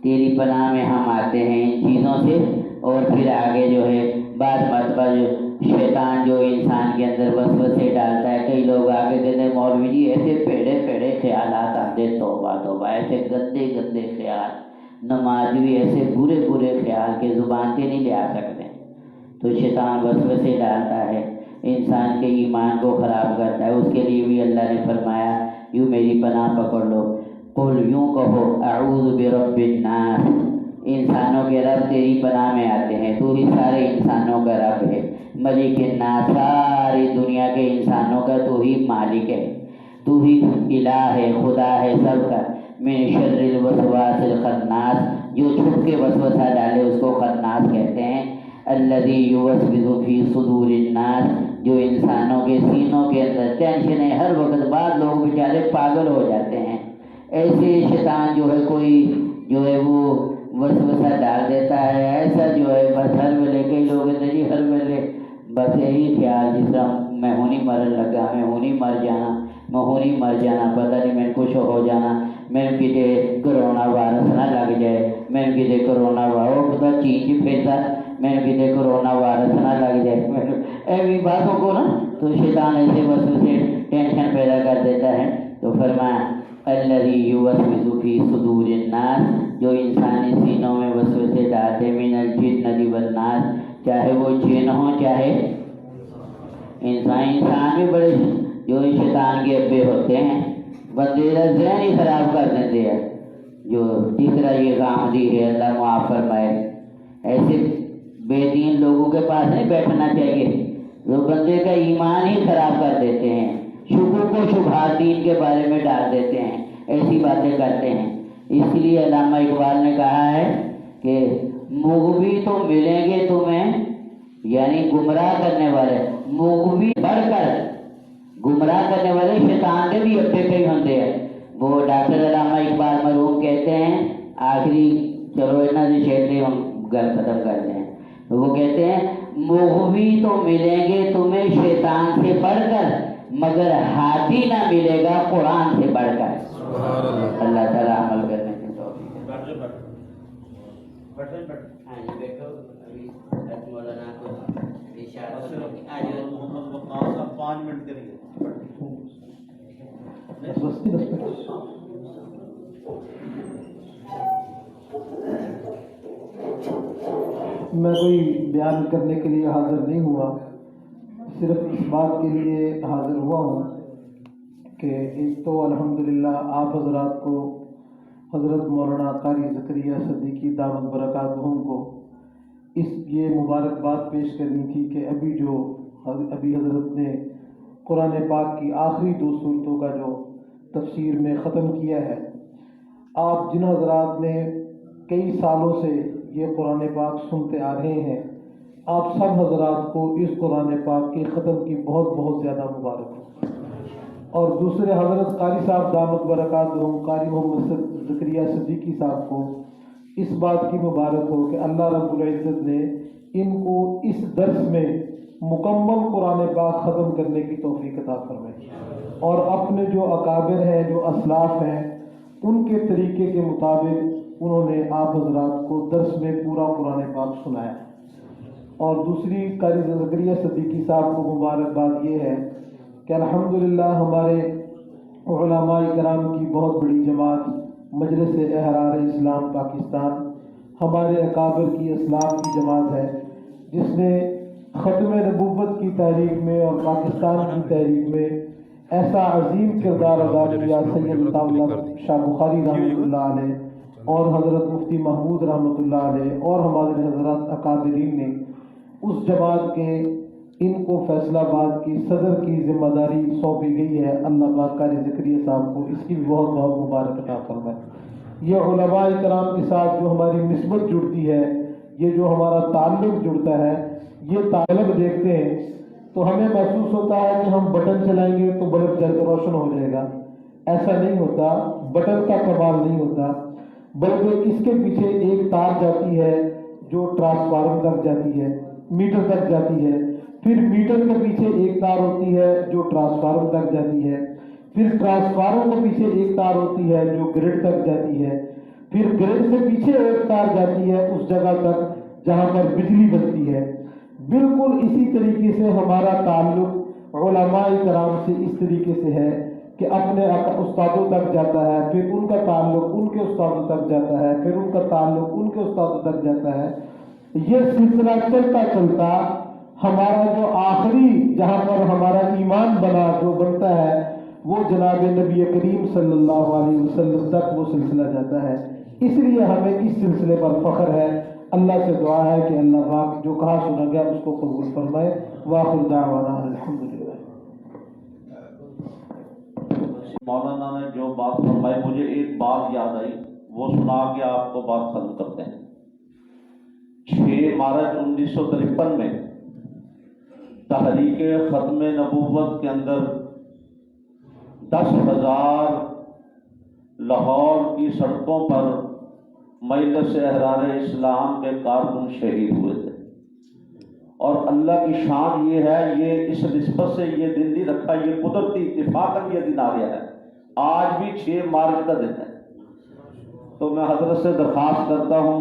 تیری پناہ میں ہم آتے ہیں ان چیزوں سے۔ اور پھر آگے جو ہے بعض مرتبہ جو شیطان جو انسان کے اندر وسوسے ڈالتا ہے، کئی لوگ آگے کہتے ہیں مولوی جی ایسے پیڑے پیڑے خیالات آتے، توبہ توبہ، ایسے گندے گندے خیال، نمازی ایسے برے برے خیال کے زبان سے نہیں لے آ سکتے۔ تو شیطان وسوسے ڈالتا ہے، انسان کے ایمان کو خراب کرتا ہے، اس کے لیے بھی اللہ نے فرمایا یوں میری پناہ پکڑ لو، قل یوں کہو اعوذ برب الناس، انسانوں کے رب تیری پناہ میں آتے ہیں، تو ہی سارے انسانوں کا رب ہے، ملک الناس، ساری دنیا کے انسانوں کا تو ہی مالک ہے، تو ہی الہ ہے، خدا ہے سب کا، من شر الوسواس الخناس، جو چھپ کے وسوسہ ڈالے اس کو خناس کہتے ہیں، الذی یوسوس فی صدور الناس، جو انسانوں کے سینوں کے اندر ٹینشن ہے ہر وقت، بعض لوگ بیچارے پاگل ہو جاتے ہیں، ایسے شیطان جو ہے کوئی جو ہے وہ وسوسہ ڈال دیتا ہے، ایسا جو ہے بس ہر ویلے، کئی لوگ کہتے ہیں جی ہر ویلے بس یہی خیال، جس طرح میں ہونی مرن لگا، میں ہونی مر جانا، میں ہونی مر جانا، پتہ نہیں میں کچھ ہو جانا، میں کتے کرونا وائرس نہ لگ جائے، میں کتے کرونا وائرس پتہ چیز پھیرتا، میں کتے کرونا وائرس نہ لگ جائے، ایسی باتوں کو نا تو شیطان ایسے وسوسے ٹینشن پیدا کر دیتا ہے۔ تو فرمایا الذی یوسوس فی صدور الناس، جو انسانی سینوں میں وسوسے ڈالتے، من الجنۃ والناس، چاہے وہ جن ہوں چاہے انسان بھی بڑے جو شیطان کے ابے ہوتے ہیں، بندے کا ذہن ہی خراب کر دیتے ہیں، جو جس طرح یہ غامدی ہے اللہ معاف فرمائے، ایسے بے دین لوگوں کے پاس نہیں بیٹھنا چاہیے، جو بندے کا ایمان ہی خراب کر دیتے ہیں، شکوک و شبہات دین کے بارے میں ڈال دیتے ہیں، ایسی باتیں کرتے ہیں۔ اس لیے علامہ اقبال نے کہا ہے کہ مغوی تو ملیں گے تمہیں، یعنی گمراہ کرنے والے، مغوی بڑھ کر گمراہ کرنے والے شیطان کے بھی ابے کئی ہوتے ہیں۔ وہ ڈاکٹر علامہ اقبال مرحوم کہتے ہیں، آخری چلو اتنا سے شیخ ہم گل ختم کرتے ہیں، وہ کہتے ہیں مغوی تو ملیں گے تمہیں شیطان سے بڑھ کر، مگر ہادی نہ ملے گا قرآن سے بڑھ کر۔ اللہ تعالیٰ عمل کرنے کی توفیق دے۔ مولانا کو محمد وقاص صاحب 5 منٹ کے لیے میں کوئی بیان کرنے کے لیے حاضر نہیں ہوا، صرف اس بات کے لیے حاضر ہوا ہوں کہ ایک تو الحمدللہ آپ حضرات کو، حضرت مولانا قاری زکریا صدیقی دامت برکاتہم کو یہ مبارکباد پیش کرنی تھی کہ ابھی حضرت نے قرآن پاک کی آخری 2 صورتوں کا جو تفسیر میں ختم کیا ہے۔ آپ جن حضرات نے کئی سالوں سے یہ قرآن پاک سنتے آ رہے ہیں، آپ سب حضرات کو اس قرآن پاک کے ختم کی بہت بہت زیادہ مبارک ہو۔ اور دوسرے حضرت قاری صاحب دامت برکاتہم، قاری محمد زکریا صدیقی صاحب کو اس بات کی مبارک ہو کہ اللہ رب العزت نے ان کو اس درس میں مکمل قرآن پاک ختم کرنے کی توفیق عطا فرمائی، اور اپنے جو اکابر ہیں، جو اسلاف ہیں، ان کے طریقے کے مطابق انہوں نے آپ حضرات کو درس میں پورا قرآن پاک سنایا۔ اور دوسری قاری زکریا صدیقی صاحب کو مبارکباد یہ ہے کہ الحمدللہ ہمارے علماء کرام کی بہت بڑی جماعت مجلس احرار اسلام پاکستان ہمارے اکابر کی اسلاف کی جماعت ہے، جس نے ختم نبوت کی تحریک میں اور پاکستان کی تحریک میں ایسا عظیم کردار ادا کیا۔ سید شاہ بخاری رحمۃ اللہ علیہ اور حضرت مفتی محمود رحمۃ اللہ علیہ اور ہمارے حضرات اکابرین نے اس جماعت کے ان کو فیصلہ آباد کی صدر کی ذمہ داری سونپی گئی ہے۔ اللہ پاک قاری زکریا صاحب کو اس کی بھی بہت بہت مبارک عطا فرمائے۔ یہ علماء کرام کے ساتھ جو ہماری نسبت جڑتی ہے، یہ جو ہمارا تعلق جڑتا ہے، یہ تعلق دیکھتے ہیں تو ہمیں محسوس ہوتا ہے کہ ہم بٹن چلائیں گے تو بلب جل کر روشن ہو جائے گا. ایسا نہیں ہوتا، بٹن کا کمال نہیں ہوتا، بلکہ اس کے پیچھے ایک تار جاتی ہے جو ٹرانسفارمر تک جاتی ہے، میٹر تک جاتی ہے، پھر میٹر کے پیچھے ایک تار ہوتی ہے جو ٹرانسفارمر تک جاتی ہے، پھر ٹرانسفارمر کے پیچھے ایک تار ہوتی ہے جو گرڈ تک جاتی ہے، پھر گرڈ سے پیچھے ایک تار جاتی ہے اس جگہ تک جہاں پر بجلی بنتی ہے. بالکل اسی طریقے سے ہمارا تعلق علماء کرام سے اس طریقے سے ہے کہ اپنے استادوں تک جاتا ہے، پھر ان کا تعلق ان کے استادوں تک جاتا ہے، پھر ان کا تعلق ان کے استادوں تک جاتا ہے. یہ سلسلہ چلتا چلتا ہمارا جو آخری جہاں پر ہمارا ایمان بنا جو بنتا ہے وہ جناب نبی کریم صلی اللہ علیہ وسلم تک وہ سلسلہ جاتا ہے. اس لیے ہمیں اس سلسلے پر فخر ہے. اللہ سے دعا ہے کہ اللہ پاک جو کہا سنا گیا اس کو قبول فرمائے. وآخر دعوانا الحمدللہ. مولانا نے جو بات فرمائی مجھے ایک بات یاد آئی، وہ سنا کے آپ کو بات ختم کرتے ہیں. 6 مارچ 1953 میں تحریک ختم نبوت کے اندر 10,000 لاہور کی سڑکوں پر مجلس احرار اسلام کے کارکن شہید ہوئے تھے. اور اللہ کی شان یہ ہے، یہ اس نسبت سے یہ دن نہیں رکھا، یہ قدرتی اتفاقاً یہ دن آ گیا ہے. آج بھی 6 مارچ کا دن ہے. تو میں حضرت سے درخواست کرتا ہوں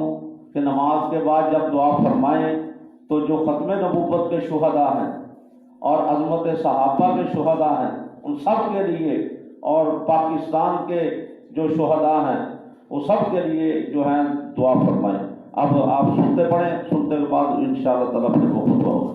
کہ نماز کے بعد جب دعا فرمائیں تو جو ختم نبوت کے شہداء ہیں اور عظمت صحابہ کے شہداء ہیں ان سب کے لیے، اور پاکستان کے جو شہداء ہیں وہ سب کے لیے جو ہیں دعا فرمائیں. اب آپ سنتے پڑھیں، سنتے کے بعد انشاءاللہ تعالیٰ پھر وہ خطبہ ہوگا.